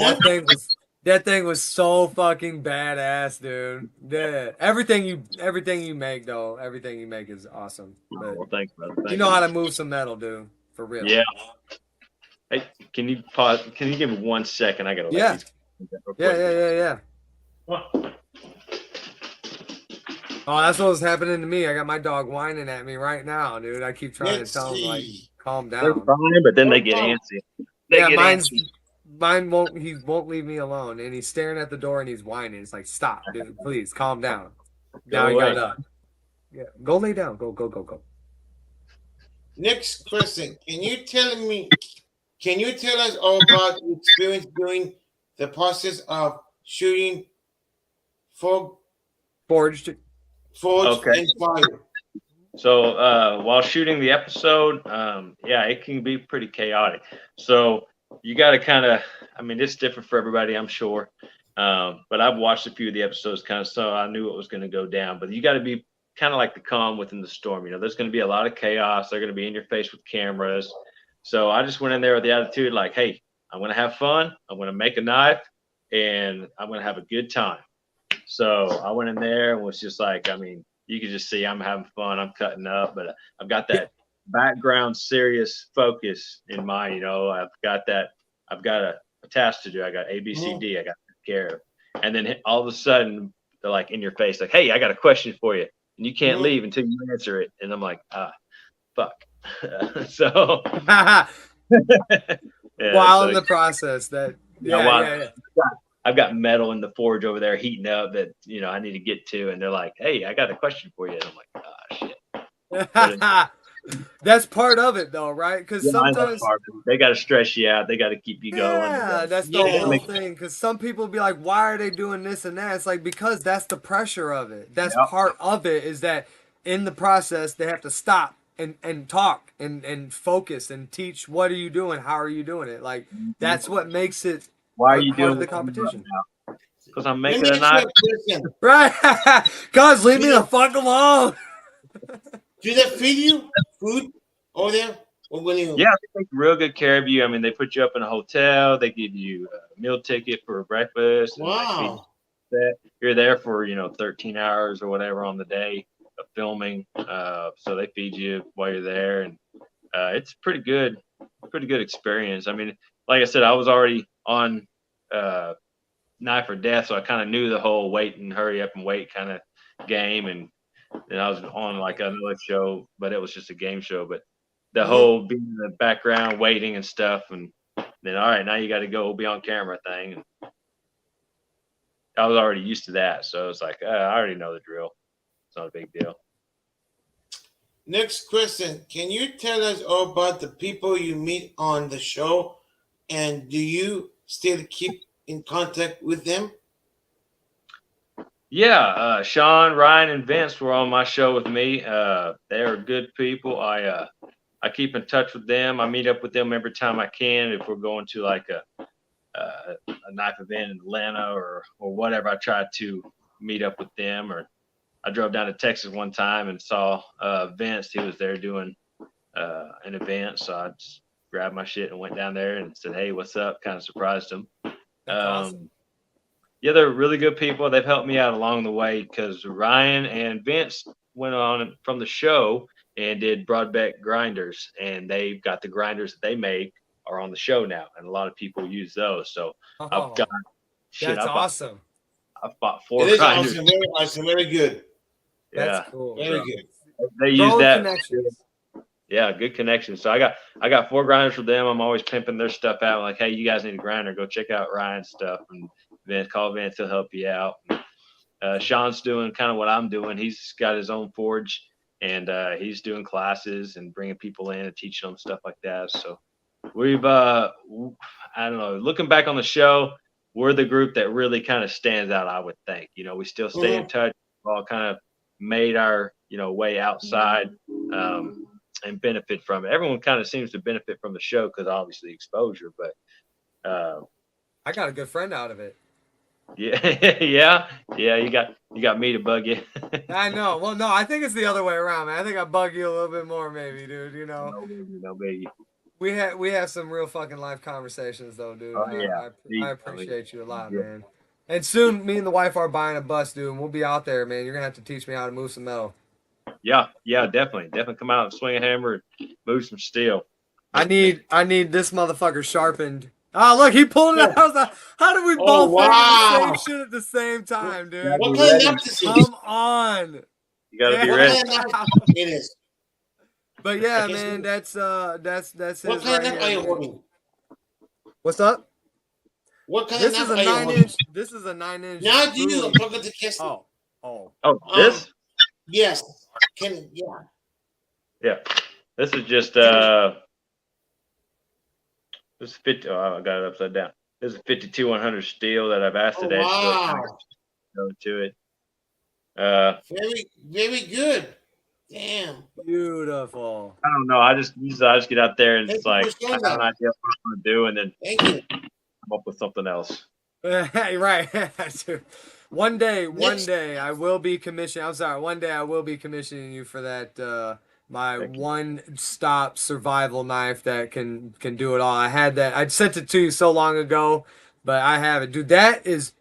That thing was so fucking badass, dude. Yeah. Everything you make though, everything you make is awesome. But well, thanks, brother. you know how to move some metal, dude. For real. Yeah. Hey, can you pause? Can you give me 1 second? I gotta let these. Yeah. Oh, that's what was happening to me. I got my dog whining at me right now, dude. I keep trying to tell him like, calm down. They're fine, but then they get antsy. Mine won't. He won't leave me alone, and he's staring at the door and he's whining. It's like, stop, dude. Please calm down. Now he got up. Yeah, go lay down. Go. Next question. Can you tell us all about your experience during the process of shooting Forged and Fire? So while shooting the episode, it can be pretty chaotic. So you got to kind of, I mean, it's different for everybody, I'm sure. But I've watched a few of the episodes kind of, so I knew it was going to go down. But you got to be kind of like the calm within the storm. You know, there's going to be a lot of chaos. They're going to be in your face with cameras. So I just went in there with the attitude like, hey, I'm going to have fun. I'm going to make a knife, and I'm going to have a good time. So I went in there and was just like, I mean, you can just see I'm having fun. I'm cutting up, but I've got that background serious focus in mind. You know, I've got a task to do. I got A, B, C, D. I got to take care of. And then all of a sudden they're like in your face, like, hey, I got a question for you. And you can't leave until you answer it. And I'm like, fuck. So while in the process that, I've got metal in the forge over there heating up that, you know, I need to get to. And they're like, hey, I got a question for you. And I'm like, shit. That's part of it though, right? Because sometimes they got to stress you out. They got to keep you going. Yeah, that's the whole thing. Because some people be like, why are they doing this and that? It's like, because that's the pressure of it. That's part of it, is that in the process, they have to stop and talk and focus and teach. What are you doing? How are you doing it? Like, that's what makes it. Why are you doing the competition? Because I'm making a knife. Right. Guys, leave me the fuck alone. Do they feed you food over there? Yeah, they take real good care of you. I mean, they put you up in a hotel. They give you a meal ticket for breakfast. Wow. You're there for, 13 hours or whatever on the day of filming. So they feed you while you're there. And it's pretty good experience. I mean, like I said, I was already on Knife or Death, so I kind of knew the whole wait and hurry up and wait kind of game. And then I was on like another show, but it was just a game show. But the whole being in the background, waiting and stuff, and then all right, now you got to go be on camera thing. And I was already used to that, so it's like I already know the drill. It's not a big deal. Next question: can you tell us all about the people you meet on the show, and do you still keep in contact with them? Yeah, Sean, Ryan, and Vince were on my show with me. They are good people. I keep in touch with them. I meet up with them every time I can. If we're going to like a knife event in Atlanta or whatever, I try to meet up with them. Or I drove down to Texas one time and saw Vince. He was there doing an event, so I just grabbed my shit and went down there and said, "Hey, what's up?" Kind of surprised him. Awesome. Yeah, they're really good people. They've helped me out along the way because Ryan and Vince went on from the show and did Broadbeck grinders, and they've got the grinders that they make are on the show now, and a lot of people use those. So I've got that's awesome. I've bought 4 grinders. Awesome, very good. That's cool. Very good. They use that. Yeah, good connection. So I got 4 grinders for them. I'm always pimping their stuff out. Like, hey, you guys need a grinder? Go check out Ryan's stuff. And Vince. Call Vince. He'll help you out. Sean's doing kind of what I'm doing. He's got his own forge, and he's doing classes and bringing people in and teaching them stuff like that. So we've, I don't know, looking back on the show, we're the group that really kind of stands out, I would think. We still stay in touch. We've all kind of made our, way outside and benefit from it. Everyone kind of seems to benefit from the show because obviously exposure, but I got a good friend out of it. Yeah. You got me to bug you. I know. Well, no, I think it's the other way around, man. I think I bug you a little bit more, maybe, dude. No, baby. We have some real fucking life conversations, though, dude. Oh yeah. I appreciate you a lot, man. And soon, me and the wife are buying a bus, dude, and we'll be out there, man. You're gonna have to teach me how to move some metal. Yeah, definitely come out and swing a hammer and move some steel. I need this motherfucker sharpened. Oh, look, he pulled it out. I was like, how did we both think of the same shit at the same time, dude? What kind of knife is it? Come on. You gotta be What ready. kind of knife it is? But yeah, man, that's What his kind of right knife are you here. holding? What's up? What kind This of is knife a are you 9 holding? inch. This is a 9 inch. Not you. I'm talking to Keston. Oh. This? Yes. Yeah. This is just this is 50. Oh, I got it upside down. This is 52-100 steel that I've asked Wow. to it. Very, very good. Damn. Beautiful. I don't know. I just get out there and it's Thank like you I for have an idea of what I'm gonna do, and then Thank you. come up with something else. Right. One day Next. I will be commissioning. I'm sorry. One day I will be commissioning you for that. My Thank you. one-stop survival knife that can do it all. I had that. I sent it to you so long ago, but I have it, dude. That is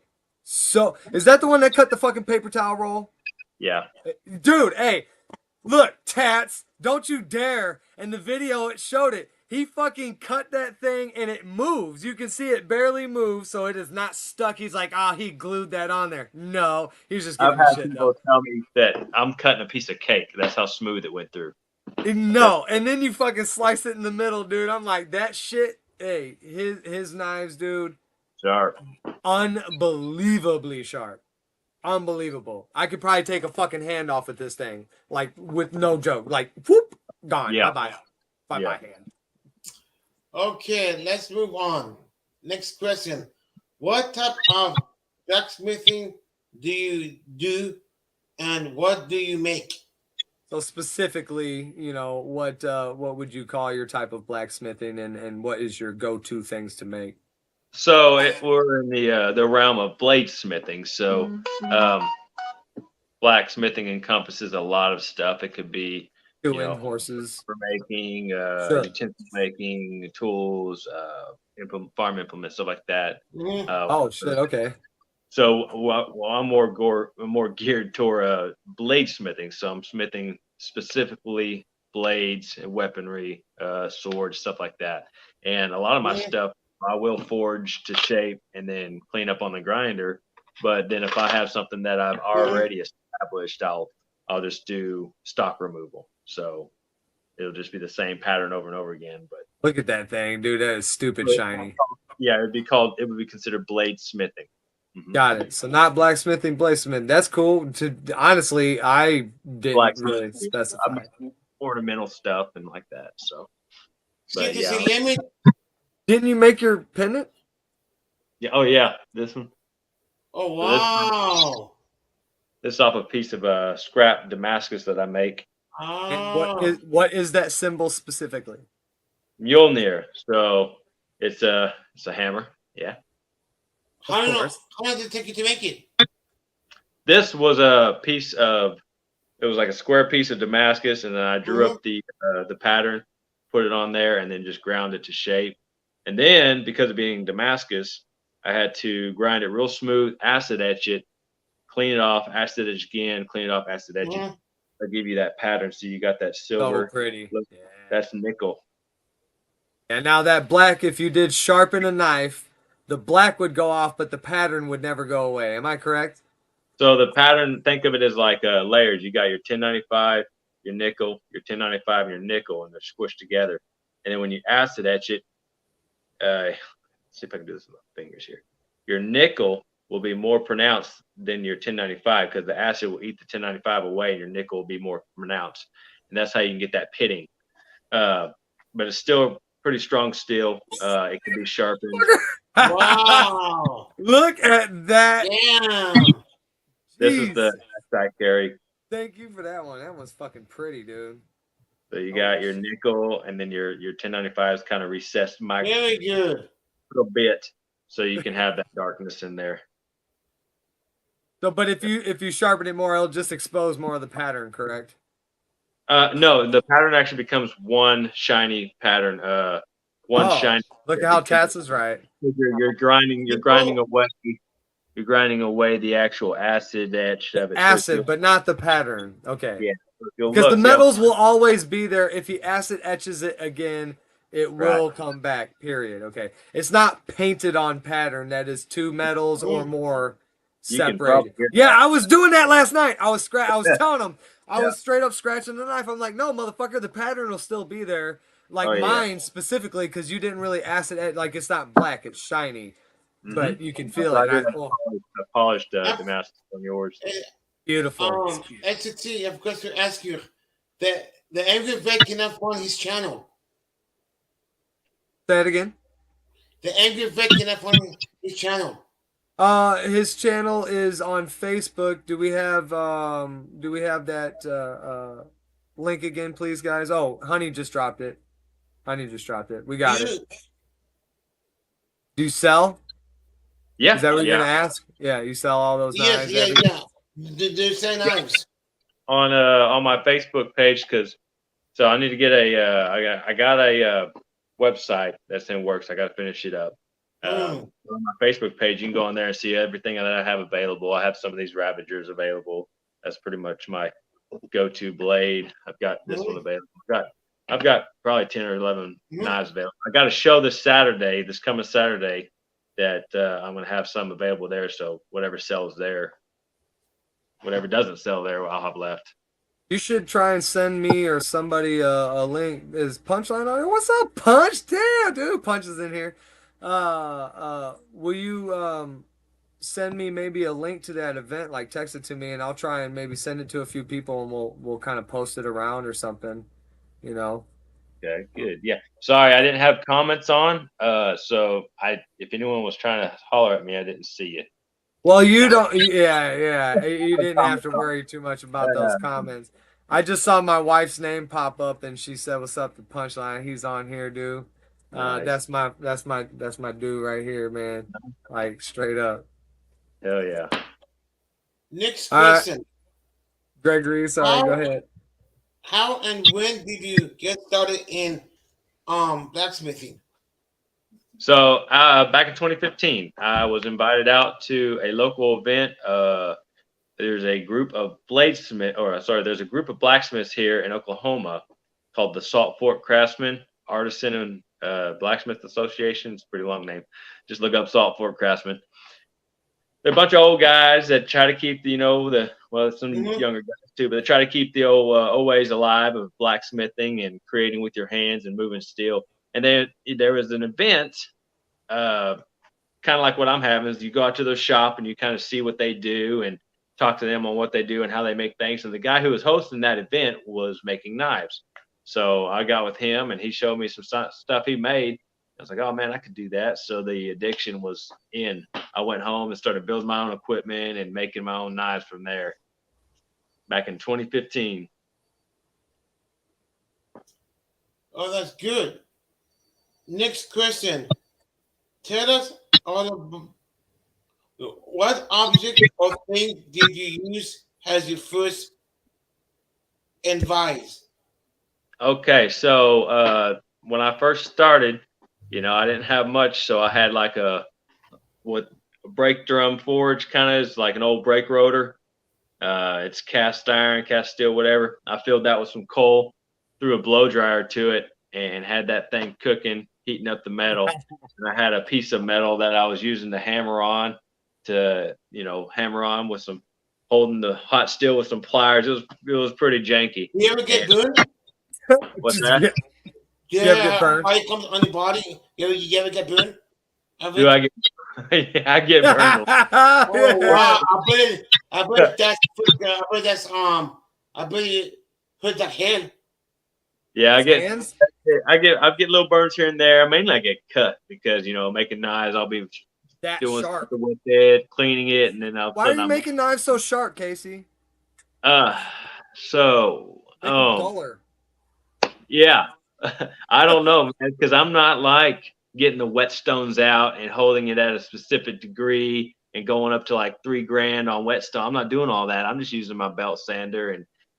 so. Is that the one that cut the fucking paper towel roll? Yeah. Dude, hey, look, Tats, don't you dare. In the video, it showed it. He fucking cut that thing and it moves. You can see it barely move, so it is not stuck. He's like, he glued that on there. No, he's just I've giving had shit people though. tell me that I'm cutting a piece of cake. That's how smooth it went through. No, and then you fucking slice it in the middle, dude. I'm like, that shit, hey, his knives, dude, Sharp. unbelievably sharp. Unbelievable. I could probably take a fucking hand off at this thing, like with no joke. Like, whoop, gone. Yeah. Bye bye hand. Okay, let's move on. Next question. What type of blacksmithing do you do and what do you make? So specifically, what would you call your type of blacksmithing, and what is your go-to things to make? So we're in the realm of bladesmithing. So blacksmithing encompasses a lot of stuff. It could be Doing horses for making, Sure. utensil making, tools, farm implements, stuff like that. Mhm. Oh shit! Okay. So I'm more geared toward bladesmithing. So I'm smithing specifically blades and weaponry, swords, stuff like that. And a lot of my Yeah. stuff I will forge to shape and then clean up on the grinder. But then if I have something that I've already established, I'll just do stock removal. So it'll just be the same pattern over and over again. But Look at that thing, dude. That is stupid shiny. yeah, it would be considered bladesmithing. Mhm. Got it. So not blacksmithing, bladesmith. That's cool. Honestly, I didn't really Blacksmithing. specify. Ornamental stuff and like that. So See, but yeah. let me. Didn't you make your pendant? Yeah. Oh yeah. This one. Oh wow! This is off a piece of scrap Damascus that I make. And what is that symbol specifically? Mjolnir. So it's a hammer. Yeah. How long did it take you to make it? This was a piece of. It was like a square piece of Damascus, and then I drew up the pattern, put it on there, and then just ground it to shape. And then because of being Damascus, I had to grind it real smooth, acid etch it, clean it off, acid etch again, clean it off, acid etch it. I'll give you that pattern. So you got that silver. So pretty. Look, Yeah. that's nickel. And now that black, if you did sharpen a knife, the black would go off, but the pattern would never go away. Am I correct? So the pattern, think of it as like layers. You got your 1095, your nickel, your 1095, and your nickel, and they're squished together. And then when you acid etch it, see if I can do this with my fingers here. Your nickel will be more pronounced than your 1095 because the acid will eat the 1095 away and your nickel will be more pronounced. And that's how you can get that pitting. But it's still pretty strong steel. It can be sharpened. Wow. Look at that. Damn. This is the Jeez. I carry. Thank you for that one. That one's fucking pretty, dude. So you got your nickel and then your 1095 is kind of recessed Very good. a little bit so you can have that darkness in there. So, but if you sharpen it more, it'll just expose more of the pattern, correct? No, the pattern actually becomes one shiny pattern. Shiny. Look at how Tats is right. You're grinding away the actual acid etch of it. Acid, but not the pattern. Okay. Yeah. Because the metals will always be there. If he acid etches it again, it will come back. Period. Okay. It's not painted on pattern. That is two metals or more separated. Yeah, I was doing that last night. I was telling him. I was straight up scratching the knife. I'm like, no, motherfucker, the pattern will still be there. Like mine specifically, because you didn't really acid etch. Like it's not black, it's shiny, but you can feel it. I polished the mask on yours. Beautiful. Entity, I've got to ask you, the Angry Vet can have on his channel. Say it again. The Angry Vet can have on his channel. His channel is on Facebook. Do we have that link again, please, guys? Oh, Honey just dropped it. We got it. Do you sell? Yeah. Is that what you're gonna ask? Yeah, you sell all those knives? Yeah. Do you sell knives? On my Facebook page, so I need to get I got a website that's in works. I got to finish it up. On my Facebook page, you can go on there and see everything that I have available. I have some of these Ravagers available. That's pretty much my go-to blade. I've got this one available. I've got probably 10 or 11 knives available. I got a show this coming Saturday, that I'm going to have some available there. So whatever sells there, whatever doesn't sell there, I'll have left. You should try and send me or somebody a link. Is Punchline on here? What's up, Punch? Damn, dude, Punch is in here. Will you send me maybe a link to that event? Like text it to me, and I'll try and maybe send it to a few people, and we'll kind of post it around or something. You know. Okay, good. Yeah. Sorry, I didn't have comments on. So if anyone was trying to holler at me, I didn't see it. Well, you don't. Yeah. You didn't have to worry too much about those comments. I just saw my wife's name pop up, and she said, "What's up, the Punchline? He's on here, dude." Nice. That's my dude right here, man. Like straight up. Hell yeah. Next question. Gregory, sorry, go ahead. How and when did you get started in blacksmithing? So back in 2015, I was invited out to a local event. There's a group of there's a group of blacksmiths here in Oklahoma called the Salt Fork Craftsmen Artisan and Blacksmith Association. It's a pretty long name. Just look up Salt Fork Craftsmen. They're a bunch of old guys that try to keep some younger guys too, but they try to keep the old ways alive of blacksmithing and creating with your hands and moving steel. And then there was an event, kind of like what I'm having, is you go out to their shop and you kind of see what they do and talk to them on what they do and how they make things. And the guy who was hosting that event was making knives. So I got with him and he showed me some stuff he made. I was like, oh man, I could do that. So the addiction was in. I went home and started building my own equipment and making my own knives from there back in 2015. Oh, that's good. Next question. Tell us what object or thing did you use as your first advice? Okay, so when I first started, I didn't have much, so I had like a brake drum forge, kind of is like an old brake rotor. It's cast iron, cast steel, whatever. I filled that with some coal, threw a blow dryer to it, and had that thing cooking, heating up the metal. And I had a piece of metal that I was using to hammer on with some, holding the hot steel with some pliers. It was pretty janky. You ever get burned? What's that? Yeah, how it comes on your body. You ever get burned? Do I get? Yeah, I get burned. Oh wow! Yeah. I bet that's I bet that's I bet it hurt the hand. Yeah, His hands? I get little burns here and there. Mainly I get cut because making knives. I'll be That doing sharp. something with it, cleaning it, and then all of a Why are sudden you I'm making knives so sharp, Casey? uh so Make them duller. yeah. I don't know, man, because I'm not like getting the whetstones out and holding it at a specific degree and going up to like 3 grand on whetstone. I'm not doing all that. I'm just using my belt sander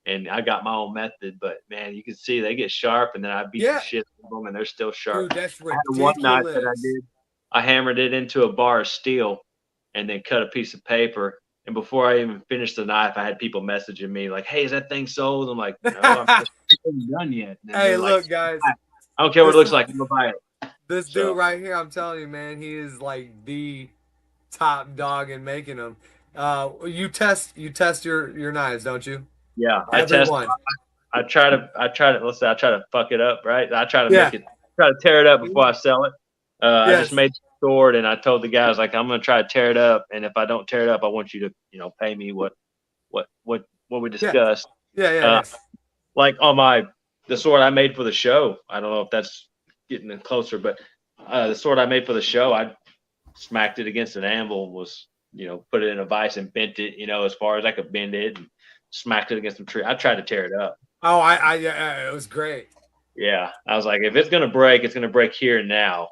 and I got my own method. But man, you can see they get sharp, and then I beat the Yeah. shit out of them, and they're still sharp. Dude, that's I had one knife that I ridiculous. did. I hammered it into a bar of steel, and then cut a piece of paper. And before I even finished the knife, I had people messaging me like, "Hey, is that thing sold?" I'm like, "No, I'm not even done yet." And Hey, they're like, look, guys. I don't care what it This looks like. I'm gonna buy it. this dude So right here, I'm telling you, man, he is like the top dog in making them. You test your knives, don't you? yeah, I test. Everyone. Let's say I try to fuck it up, right? I try to Yeah. try to tear it up before I sell it. I just Yes. made the sword, and I told the guys like I'm gonna try to tear it up, and if I don't tear it up, I want you to pay me what we Yeah. discussed. Yeah. Yeah. Uh, Yeah. like on the sword I made for the show. I don't know if that's getting it closer, but the sword I made for the show, I smacked it against an anvil and was put it in a vise and bent it as far as I could bend it and smacked it against some tree. I tried to tear it up. Oh, yeah, it was great. Yeah, I was like, if it's gonna break here and now.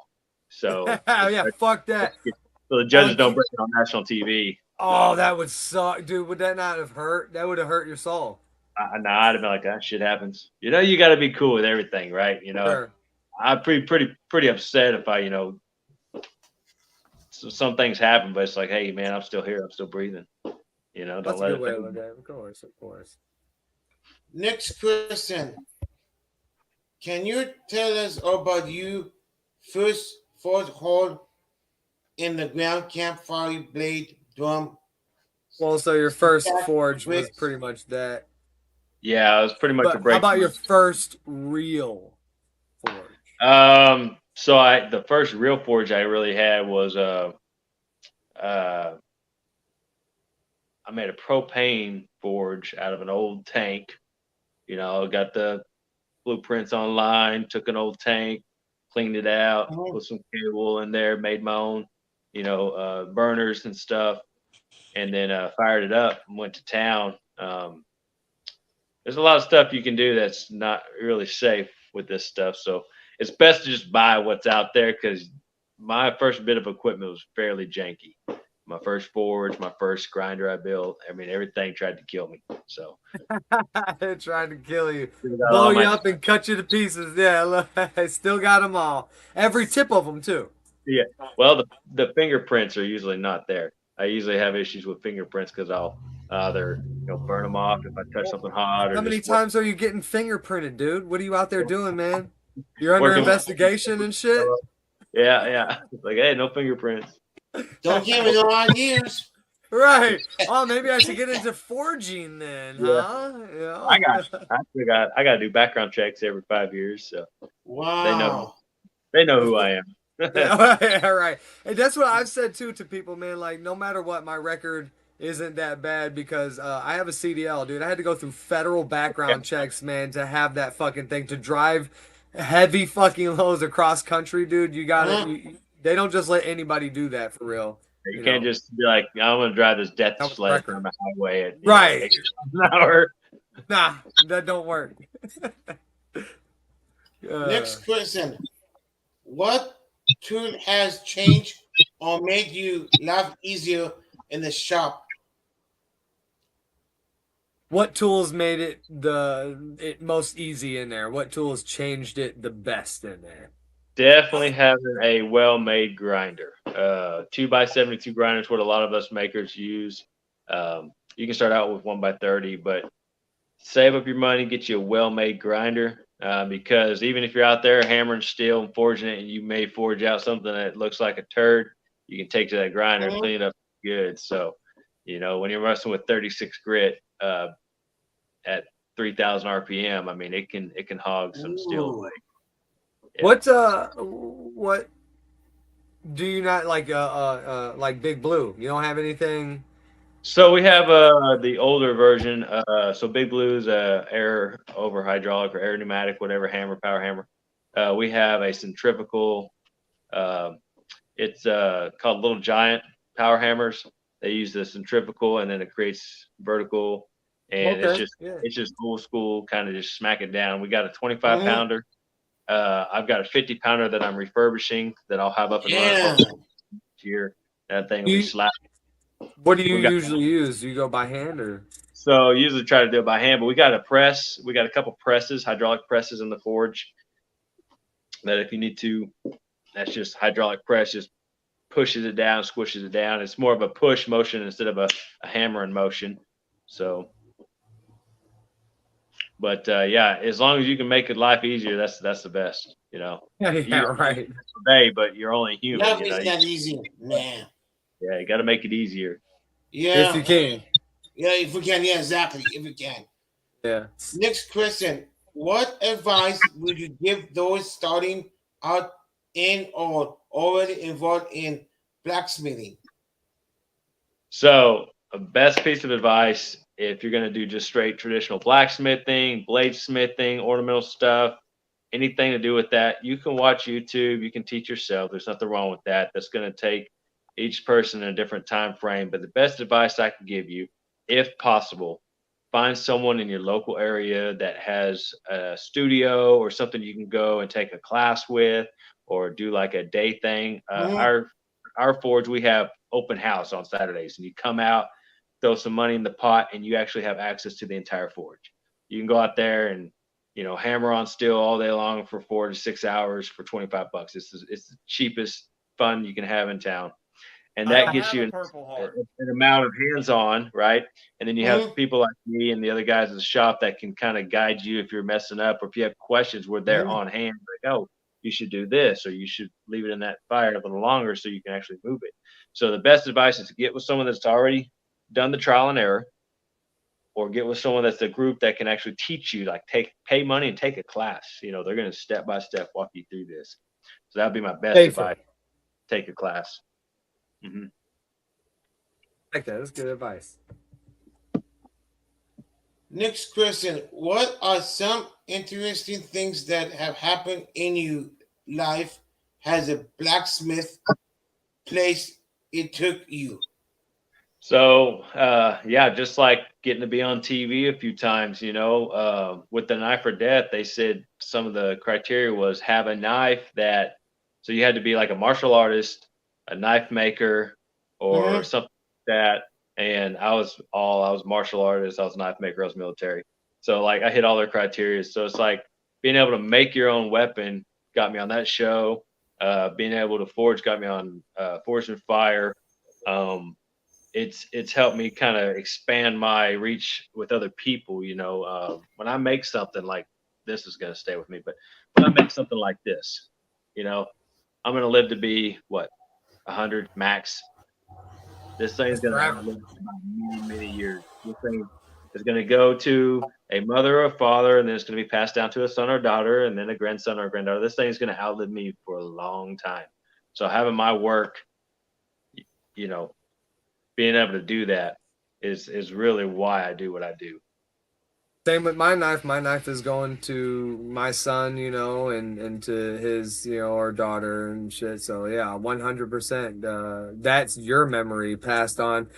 So Yeah, fuck that. so the Oh, judges don't break it on national TV. oh, that would suck, dude. Would that not have hurt? That would have hurt your soul. Nah, I'd have been like, that shit happens. You got to be cool with everything, right? Sure. I'm pretty upset if so some things happen, but it's like, hey, man, I'm still here. I'm still breathing. Don't That's a let good it. way to look at it. Of course, of course. Next question. Can you tell us about you first fought hole in the ground campfire blade drum Well, so your first stack forge was bricks? pretty much that. Yeah, it was pretty much a But how break. about your first real forge? So the first real forge I really had was uh, I made a propane forge out of an old tank. Got the blueprints online, took an old tank, cleaned it out, Mhm. put some cable in there, made my own, burners and stuff, and then fired it up and went to town. There's a lot of stuff you can do that's not really safe with this stuff, so it's best to just buy what's out there because my first bit of equipment was fairly janky. My first forge, my first grinder I built, I mean, everything tried to kill me. So They're trying to kill you, still got blow all you my up, and cut you to pieces. Yeah, look, I still got them all. Every tip of them too. yeah. Well, the fingerprints are usually not there. I usually have issues with fingerprints because I'll either burn them off if I touch something hot or How many just work times are you getting fingerprinted, dude? What are you out there doing, man? You're under working. investigation and shit. Yeah, yeah. It's like, hey, no fingerprints. Don't give me no ideas. Right. Oh, maybe I should get into forging then, Yeah, huh? I Yeah. got. I got to do background checks every 5 years, so they know Wow. they know who I am. Yeah, yeah, right. And that's what I've said too to people, man. Like, no matter what, my record isn't that bad because I have a CDL, dude. I had to go through federal background checks, man, to have that fucking thing to drive heavy fucking loads across country, dude. You got Uh-huh. it. They don't just let anybody do that for real. You You can't know, just be like, I'm gonna drive this death that was the sled record. down the highway at Right. 80 miles an hour. Nah, that don't work. Next question. What tool has changed or made you life easier in the shop? What tools made it most easy in there? What tools changed it the best in there? Definitely having a well-made grinder. 2x72 grinder is what a lot of us makers use. You can start out with 1x30, but save up your money, get you a well-made grinder. Because even if you're out there hammering steel and forging it, and you may forge out something that looks like a turd, you can take to that grinder and Mhm. clean it up good. So, when you're wrestling with 36 grit at 3,000 RPM, I mean, it can hog some steel Ooh. away. Yeah. What do you not like Big Blue? You don't have anything? So we have the older version. So Big Blue's air over hydraulic or air pneumatic, whatever hammer, power hammer. We have a centrifugal. Uh, it's called Little Giant power hammers. They use the centrifugal, and then it creates vertical, and Okay. Yeah. it's just old school, kind of just smack it down. We got a 25 Mm-hmm. pounder. I've got a 50 pounder that I'm refurbishing that I'll have up and running Yeah. hopefully next year. That thing will be You, slapped. what do you We've got usually use? Do you go by hand or? So usually try to do it by hand, but we got a press. We got a couple presses, hydraulic presses in the forge. That if you need to, that's just hydraulic press, just pushes it down, squishes it down. It's more of a push motion instead of a hammering motion. So, but yeah, as long as you can make it life easier, that's the best. You know, Yeah, you yeah, got right. day, but you're only human. Love You know, is not easy, man. yeah, you got to make it easier. If Yeah. you can. Yeah, if we can, yeah, exactly. If we can. Yeah. Next question. What advice would you give those starting out in or already involved in blacksmithing? So, a best piece of advice if you're going to do just straight traditional blacksmithing, bladesmithing, ornamental stuff, anything to do with that, you can watch YouTube, you can teach yourself. There's nothing wrong with that. That's going to take each person in a different time frame. But the best advice I can give you, if possible, find someone in your local area that has a studio or something you can go and take a class with or do like a day thing. Mm-hmm. Our forge, we have open house on Saturdays, and you come out, throw some money in the pot, and you actually have access to the entire forge. You can go out there and hammer on steel all day long for 4 to 6 hours for 25 bucks. It's the cheapest fun you can have in town, and I that don't gets have you a Purple Heart. an amount of hands-on, right? And then you have Mm-hmm. people like me and the other guys at the shop that can kind of guide you if you're messing up or if you have questions. We're there Mm-hmm. on hand, like, oh, you should do this or you should leave it in that fire a little longer so you can actually move it. So the best advice is to get with someone that's already done the trial and error, or get with someone that's a group that can actually teach you, like pay money and take a class. They're going to step by step walk you through this. So that'd be my best Safer. advice. Take a class. Hmm. Like that. That's good advice. Next question. What are some interesting things that have happened in your life as a blacksmith place it took you? So yeah, just like getting to be on TV a few times, with the knife or death, they said some of the criteria was have a knife that, so you had to be like a martial artist, a knife maker, or Mm-hmm. something like that. And I was martial artist, I was knife maker, I was military. So like I hit all their criteria. So it's like being able to make your own weapon got me on that show. Being able to forge got me on Forged and Fire. Um, it's helped me kind of expand my reach with other people. When I make something like this is going to stay with me, but when I make something like this, you know, I'm going to live to be what 100 max. This thing is That's going to forever. outlive me by many, many years. This thing is going to go to a mother or a father, and then it's going to be passed down to a son or daughter, and then a grandson or granddaughter. This thing is going to outlive me for a long time. So having my work, you know, being able to do that is really why I do what I do. Same with my knife. My knife is going to my son, and to his, or daughter and shit. So yeah, 100%. That's your memory passed on.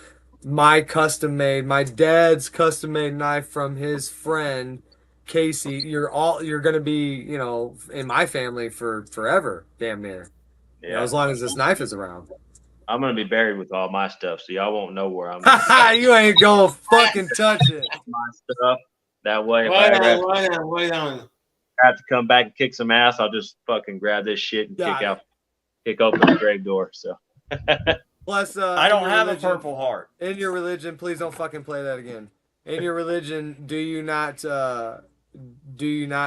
My dad's custom made knife from his friend Casey. You're gonna be, in my family for forever, damn near. Yeah, As long as this knife is around. I'm gonna be buried with all my stuff, so y'all won't know where I'm at. You ain't gonna fucking touch it. My stuff. That way, if I Right ever on, right on, right on. have to come back and kick some ass, I'll just fucking grab this shit and Got it. kick open the grave door. So Plus, I don't have a Purple Heart. In your religion, please don't fucking play that again. In your religion, do you not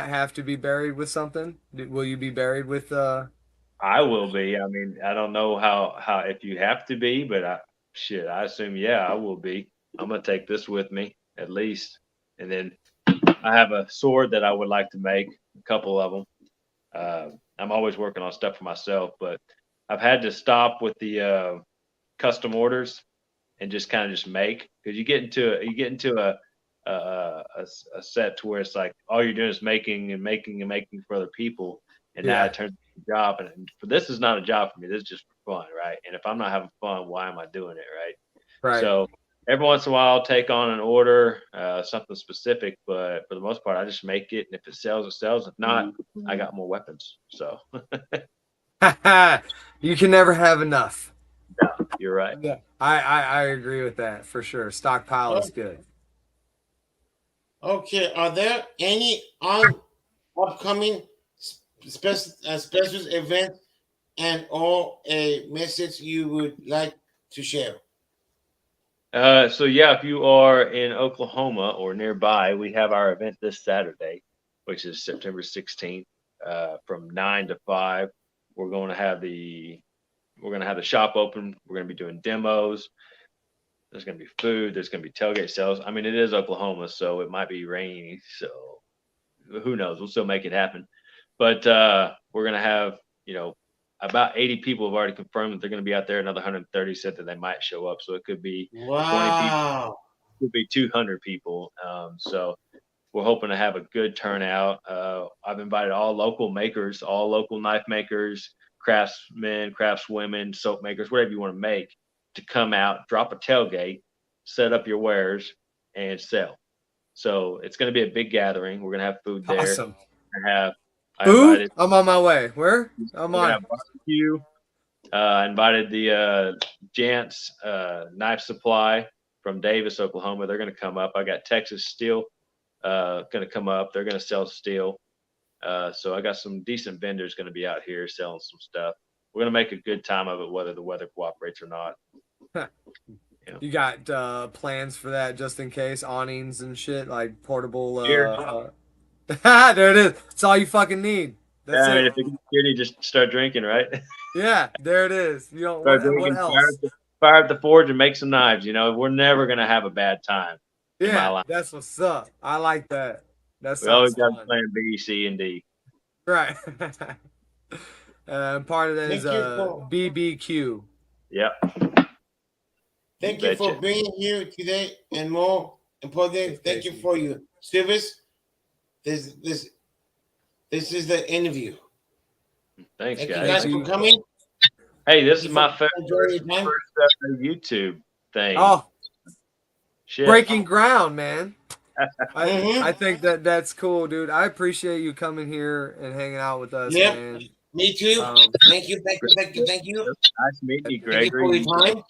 have to be buried with something? Will you be buried with I will be. I mean, I don't know how if you have to be, but I assume I will be. I'm gonna take this with me at least, and then I have a sword that I would like to make, a couple of them. I'm always working on stuff for myself, but I've had to stop with the custom orders and just kind of just make, because you get into a set to where it's like all you're doing is making and making and making for other people, and now Yeah. it turns into a job. And for this is not a job for me. This is just for fun, right? And if I'm not having fun, why am I doing it, right? Right. So every once in a while, I'll take on an order, something specific, but for the most part, I just make it, and if it sells, it sells. If not, I got more weapons. So You can never have enough. you're right. Yeah. I agree with that for sure. Stockpile is good. Okay, are there any upcoming special events and or a message you would like to share? So yeah, if you are in Oklahoma or nearby, we have our event this Saturday, which is September 16th, from 9 to 5. We're going to have the shop open. We're going to be doing demos. There's going to be food. There's going to be tailgate sales. I mean, it is Oklahoma, so it might be rainy. So who knows? We'll still make it happen. But we're going to have, about 80 people have already confirmed that they're going to be out there. Another 130 said that they might show up. So it could be 20 people, Wow. it could be 200 people. So we're hoping to have a good turnout. I've invited all local makers, all local knife makers, craftsmen, craftswomen, soap makers, whatever you want to make, to come out, drop a tailgate, set up your wares, and sell. So it's going to be a big gathering. We're going to have food there. Awesome. I Food? invited. I'm on my way. Where? I'm We're gonna on. have barbecue. I invited the Jant's Knife Supply from Davis, Oklahoma. They're going to come up. I got Texas Steel going to come up. They're going to sell steel. So I got some decent vendors going to be out here selling some stuff. We're going to make a good time of it, whether the weather cooperates or not. You got plans for that just in case? Awnings and shit, like portable. There it is. That's all you fucking need. That's I mean, it. if it gets shitty, just start drinking, right? Yeah, there it is. You don't. Start What drinking, else? fire up the forge and make some knives. We're never going to have a bad time in my Yeah, life. that's what's up. I like that. That We always sounds got fun. plan B, C, and D. Right. Part of that Thank is you for BBQ. Yep. thank you for Betcha. being here today, and more importantly, thank you for your service. This is the interview. Thanks, Thank guys. you guys for coming. Hey, this is Thank you my for enjoying first your time. YouTube thing. Oh, Shit. breaking ground, man. Mhm. I think that's cool, dude. I appreciate you coming here and hanging out with us, Yep. man. Me too. Thank you. Nice meeting you, Thank you for Gregory. your time.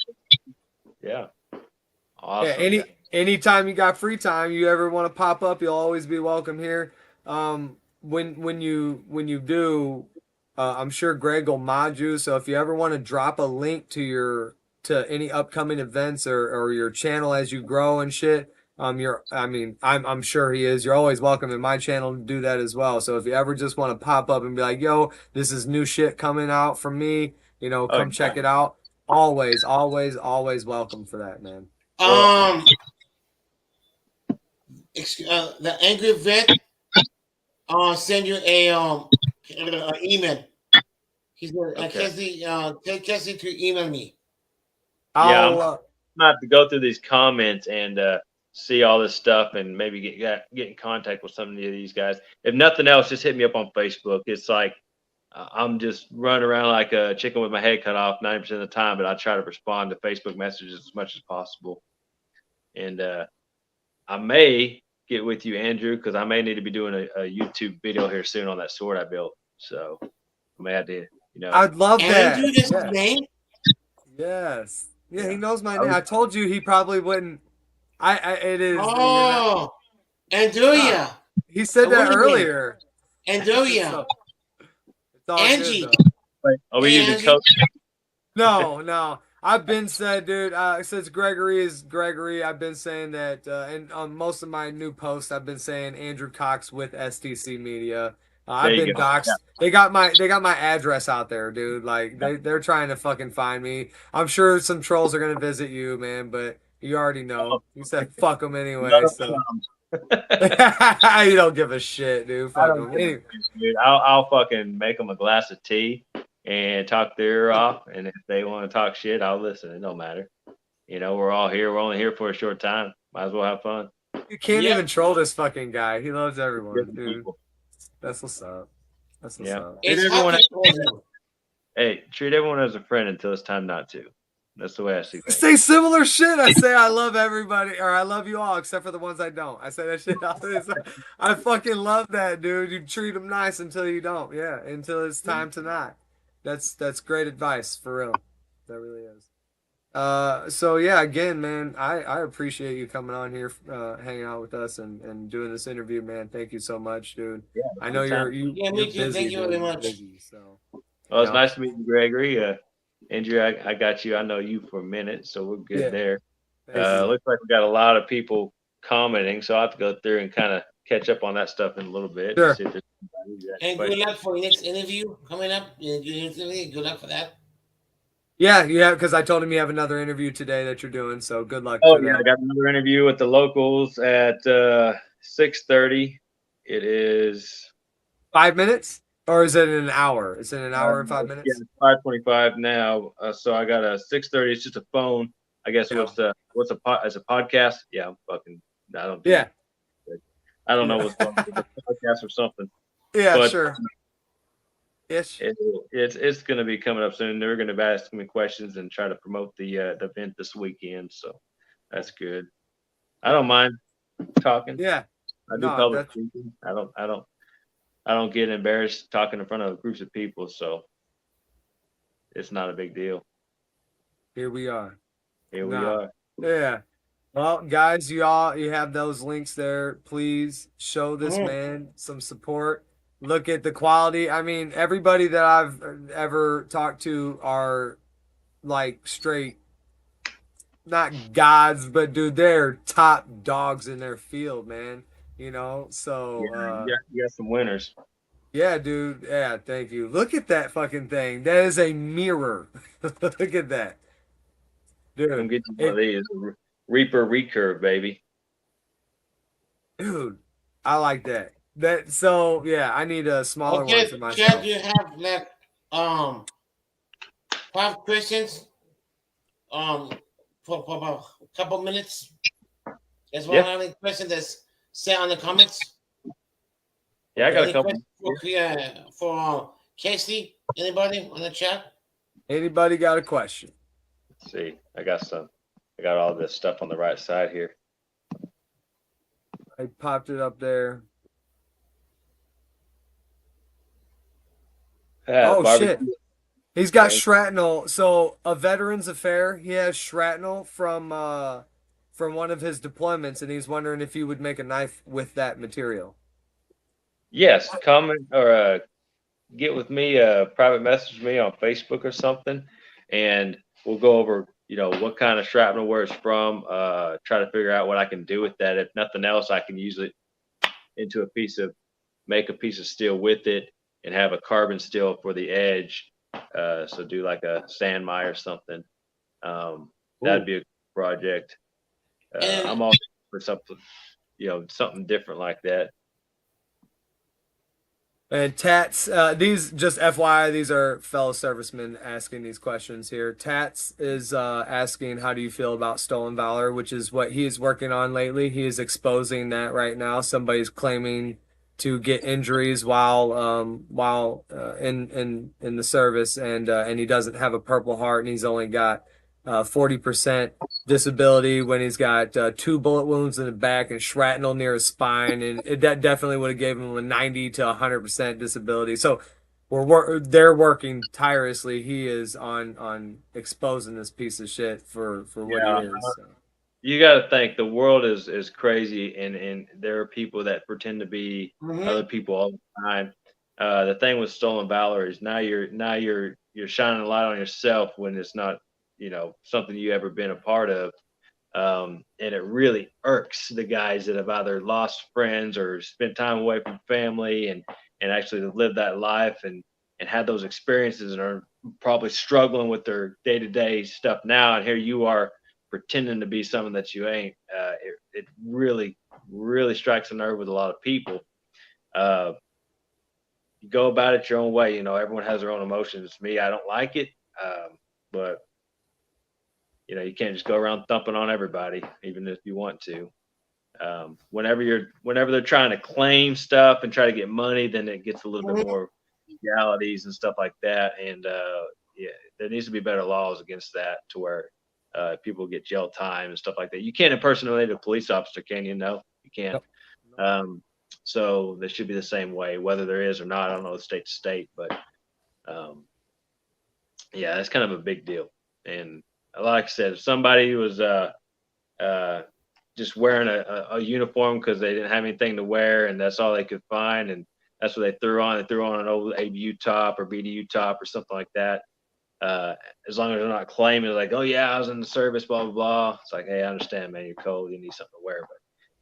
Yeah. Yeah, Awesome. anytime you got free time, you ever want to pop up, you'll always be welcome here. When you do, I'm sure Greg will mod you. So if you ever want to drop a link to any upcoming events or your channel as you grow and shit, I'm sure he is. You're always welcome in my channel to do that as well. So if you ever just want to pop up and be like, yo, this is new shit coming out from me, come check it out. Always welcome for that, man. The angry vet send you a email. He's gonna tell Cassie to email me. Yeah, I'm gonna have to go through these comments and see all this stuff and maybe get in contact with some of these guys. If nothing else, just hit me up on Facebook. It's like I'm just running around like a chicken with my head cut off 90% of the time, but I try to respond to Facebook messages as much as possible. And I may get with you, Andrew, because I may need to be doing a YouTube video here soon on that sword I built. So I may have to, I'd love that. Andrew, this is his name? Yes. Yeah, he knows my name. I told you he probably wouldn't. It is. Oh, Andrea. He said that earlier. Andrea. It's all Angie. good, though. Are we using code? No. I've been said, dude, since Gregory is Gregory, I've been saying that, and on most of my new posts, I've been saying Andrew Cox with STC Media. I've been doxxed. Yeah. They got my address out there, dude. Like they're trying to fucking find me. I'm sure some trolls are gonna visit you, man, but you already know. You said fuck them anyway. So. You don't give a shit, dude. Fuck them. Anyway. Dude, I'll fucking make them a glass of tea and talk their ear off. And if they want to talk shit, I'll listen. It don't matter. You know, we're all here. We're only here for a short time. Might as well have fun. You can't Yep. even troll this fucking guy. He loves everyone, Different dude. people. That's what's up. That's what's Yeah. up. Treat It's everyone hard to troll him. Hey, treat everyone as a friend until it's time not to. That's the way I see I things. say similar shit. I say I love everybody, or I love you all except for the ones I don't. I say that shit all the time. I fucking love that, dude. You treat them nice until you don't. Yeah, until it's time to not. That's great advice for real. That really is. So yeah, again, man, I appreciate you coming on here, hanging out with us and doing this interview, man. Thank you so much, dude. Yeah, I know anytime. Yeah, you're me too. busy, Thank you dude. very You're much. busy, so Well, it's you know. nice to meet you, Gregory. Andrew, I got you. I know you for a minute, so we're good Yeah. there. Thank you. Looks like we got a lot of people commenting, so I have to go through and kind of catch up on that stuff in a little bit. Sure. See if there's anybody got And good questions. luck for your next interview coming up. Good luck for that. Yeah, because I told him you have another interview today that you're doing, so good luck Oh to yeah, I that. got another interview with the locals at 6:30. It is 5 minutes? Or is it an hour? Is it an hour and 5 minutes? yeah, it's 5:25 now. So I got a 6:30. It's just a phone. I guess Yeah. what's as a podcast? Yeah, I'm fucking. I don't do. Yeah. I don't know Yeah. what's called a podcast or something. Yeah, But sure. Ish. it's going to be coming up soon. They're going to be asking me questions and try to promote the event this weekend. So that's good. I don't mind talking. Yeah. I do No, public that's speaking. I don't get embarrassed talking in front of groups of people. So it's not a big deal. here we are. Here we No. are. Yeah. Well, guys, you have those links there. Please show this Mhm. man some support. Look at the quality. I mean, everybody that I've ever talked to are like straight, not gods, but dude, they're top dogs in their field, man. You know, so Yeah, you got some winners. yeah, dude. Yeah, thank you. Look at that fucking thing. That is a mirror. Look at that, Come dude. get you one of these. Reaper recurve, baby. Dude, I like that. That so yeah, I need a smaller one Okay, for Chad, myself. you have like um 5 questions for about a couple minutes. As well, Yeah, any question that's say on the comments. yeah, I got a Any couple. questions for Casey? Anybody on the chat? Anybody got a question? Let's see, I got some. I got all this stuff on the right side here. I popped it up there. Oh Barbecue. shit. He's got Okay. shrapnel. So a veteran's affair, he has shrapnel from one of his deployments and he's wondering if you would make a knife with that material. Yes, comment or get with me, private message me on Facebook or something, and we'll go over, what kind of shrapnel, where it's from, try to figure out what I can do with that. If nothing else, I can use it into make a piece of steel with it and have a carbon steel for the edge. So do like a sand mine or something. That'd be a project. And I'm all for something, something different like that. And Tats, these just FYI, these are fellow servicemen asking these questions here. Tats is asking, how do you feel about stolen valor, which is what he is working on lately. He is exposing that right now. Somebody's claiming to get injuries while in the service, and he doesn't have a Purple Heart, and he's only got 40% disability when he's got 2 bullet wounds in the back and shrapnel near his spine, and that definitely would have gave him a 90 to 100% disability. So they're working tirelessly. He is on exposing this piece of shit for what he Yeah. is. So. You got to think the world is crazy, and there are people that pretend to be other people all the time. The thing with stolen valor is now you're shining a light on yourself when it's not something you ever been a part of, and it really irks the guys that have either lost friends or spent time away from family and actually lived that life and had those experiences and are probably struggling with their day-to-day stuff now, and here you are pretending to be something that you ain't. It really, really strikes a nerve with a lot of people. you go about it your own way. You know, everyone has their own emotions. Me, I don't like it, but you know, you can't just go around thumping on everybody, even if you want to. Whenever they're trying to claim stuff and try to get money, then it gets a little bit more legalities and stuff like that. And yeah, there needs to be better laws against that to where people get jail time and stuff like that. You can't impersonate a police officer, can you? No, you can't. Um, so there should be the same way, whether there is or not. I don't know the state to state, but um, yeah, that's kind of a big deal. And like I said, if somebody was uh, just wearing a uniform because they didn't have anything to wear and that's all they could find, and that's what they threw on. They threw on an old ABU top or BDU top or something like that. As long as they're not claiming like, oh yeah, I was in the service, blah blah blah. It's like, hey, I understand, man, you're cold, you need something to wear. But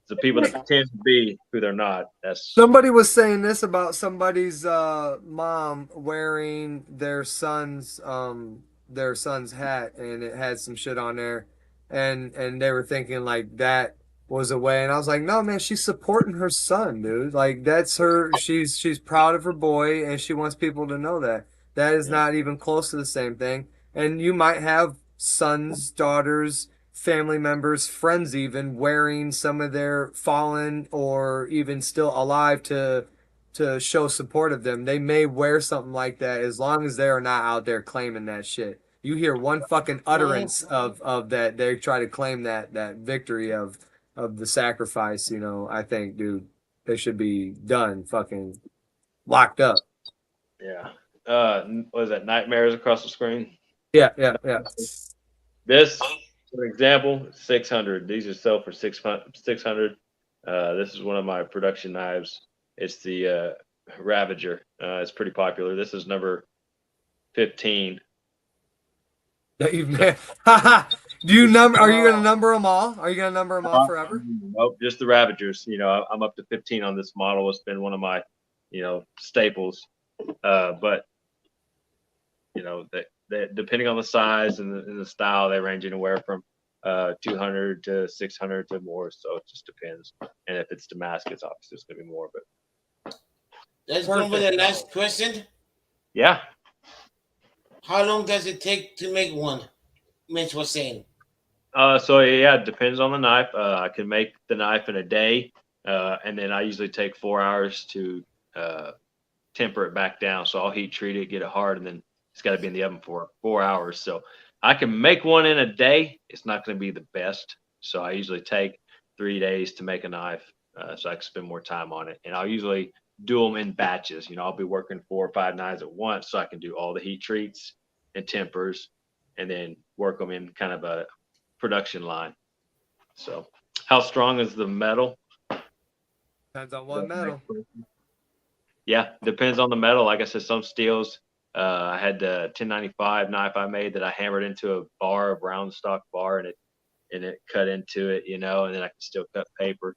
the people that pretend to be who they're not, that's Somebody was saying this about somebody's mom wearing their son's hat, and it had some shit on there, and they were thinking like that was a way, and I was like, no man, she's supporting her son, dude. Like that's her. She's proud of her boy, and she wants people to know that. That is yeah, not even close to the same thing. And you might have sons, daughters, family members, friends even wearing some of their fallen or even still alive to show support of them. They may wear something like that as long as they are not out there claiming that shit. You hear one fucking utterance of that, they try to claim that victory of the sacrifice, you know, I think, dude, they should be done fucking locked up. yeah. What is that? Nightmares across the screen. Yeah, yeah, yeah. This, for example, 600. These are sell for 600. This is one of my production knives. It's the Ravager. It's pretty popular. This is number 15. That you've Do you number? Are you gonna number them all? Are you gonna number them all forever? Nope, just the Ravagers. You know, I'm up to 15 on this model. It's been one of my, staples. But you know, that depending on the size and the style, they range anywhere from 200 to 600 to more. So it just depends. And if it's Damascus, obviously it's gonna be more. But Let's go for the last question. yeah. How long does it take to make one? Mitch was saying. So yeah, it depends on the knife. I can make the knife in a day, and then I usually take 4 hours to temper it back down. So I'll heat treat it, get it hard, and then it's got to be in the oven for 4 hours. So I can make one in a day. It's not going to be the best. So I usually take 3 days to make a knife, so I can spend more time on it. And I'll usually do them in batches. You know, I'll be working 4 or 5 knives at once, so I can do all the heat treats and tempers, and then work them in kind of a production line. So how strong is the metal? Depends on what metal. Yeah, depends on the metal. Like I said, some steels. I had the 1095 knife I made that I hammered into a bar, a round stock bar, and it cut into it, and then I can still cut paper.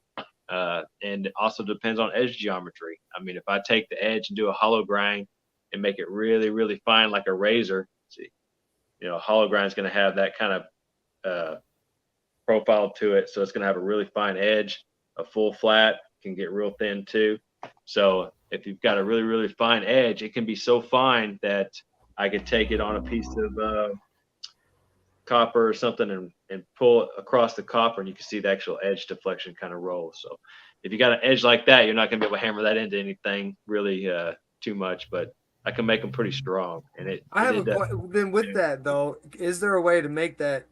And it also depends on edge geometry. I mean, if I take the edge and do a hollow grind and make it really, really fine like a razor, see, hollow grind is going to have that kind of profile to it. So it's going to have a really fine edge. A full flat can get real thin too. So if you've got a really, really fine edge, it can be so fine that I could take it on a piece of copper or something and pull it across the copper, and you can see the actual edge deflection kind of roll. So if you got an edge like that, you're not going to be able to hammer that into anything really too much, but I can make them pretty strong. And then with that though, is there a way to make that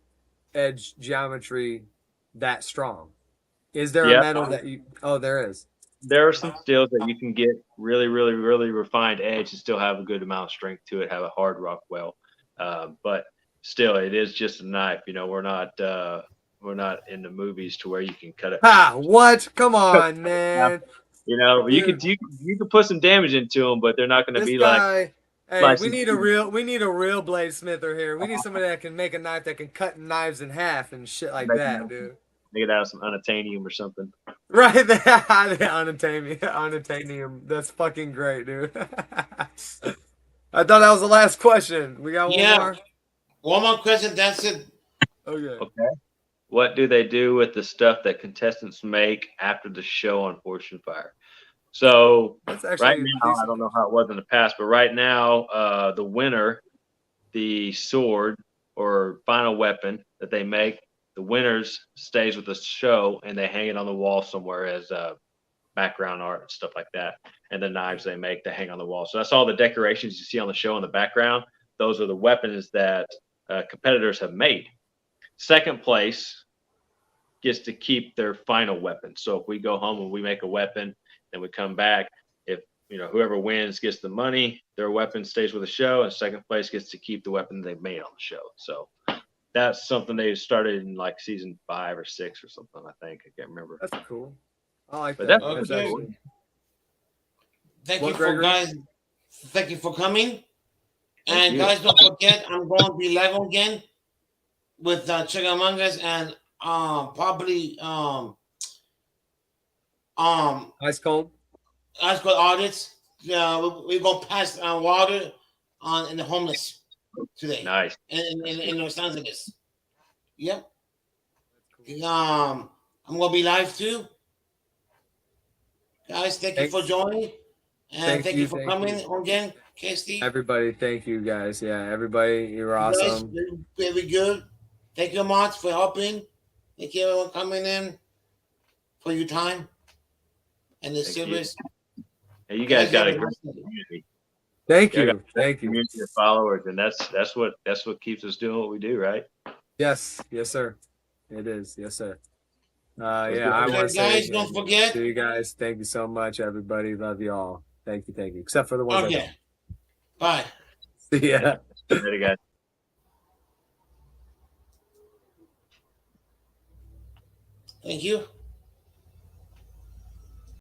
edge geometry that strong? Is there a metal that you? Oh, there is. There are some steels that you can get really, really, really refined edge and still have a good amount of strength to it, have a hard rock well. But still, it is just a knife. We're not in the movies to where you can cut it. What? Come on, man. You could put some damage into them, but they're not going to be like. Hey, we need a real bladesmither here. We need somebody that can make a knife that can cut knives in half and shit like that, dude. Make it out of some unobtainium or something. Right there, unobtainium. That's fucking great, dude. I thought that was the last question. We got one more. One more question. That's it. Okay. What do they do with the stuff that contestants make after the show on Fortune Fire? So That's right actually now, I decent. don't know how it was in the past, but right now, the winner, the sword or final weapon that they make, the winners stays with the show and they hang it on the wall somewhere as background art and stuff like that. And the knives they make, they hang on the wall. So that's all the decorations you see on the show in the background. Those are the weapons that competitors have made. Second place gets to keep their final weapon. So if we go home and we make a weapon, then we come back. If whoever wins gets the money, their weapon stays with the show, and second place gets to keep the weapon they've made on the show. So that's something they started in like season 5 or 6 or something. I think I can't remember. That's cool. I like But that. that's That's cool. actually. Thank What, you for Gregory? guys. Thank you for coming. Thank And you. guys, don't forget, I'm going to be live again with Chickamangas and probably Ice cold. Ice Cold Audits. We're gonna pass water on in the homeless today. Nice. In Los Angeles. Yep. That's cool. I'm gonna be live too. Guys, thank you for Thanks. joining. And thank you for Thank coming you. again, KST. Everybody, thank you guys. Yeah, everybody, you're You guys, awesome. very good. Thank you much for helping. Thank you everyone coming in for your time and the Thank you. service. And you guys got a have great nice day. community. Thank You got you. Thank you. community of followers, and that's what keeps us doing what we do, right? Yes, yes, sir. It is. Yes, sir. Let's Yeah, do it. I Okay, want to say guys, again, don't forget. to you guys, thank you so much, everybody. Love you all. Thank you. Except for the ones Okay. Bye. that don't. See ya. Later, guys. Thank you.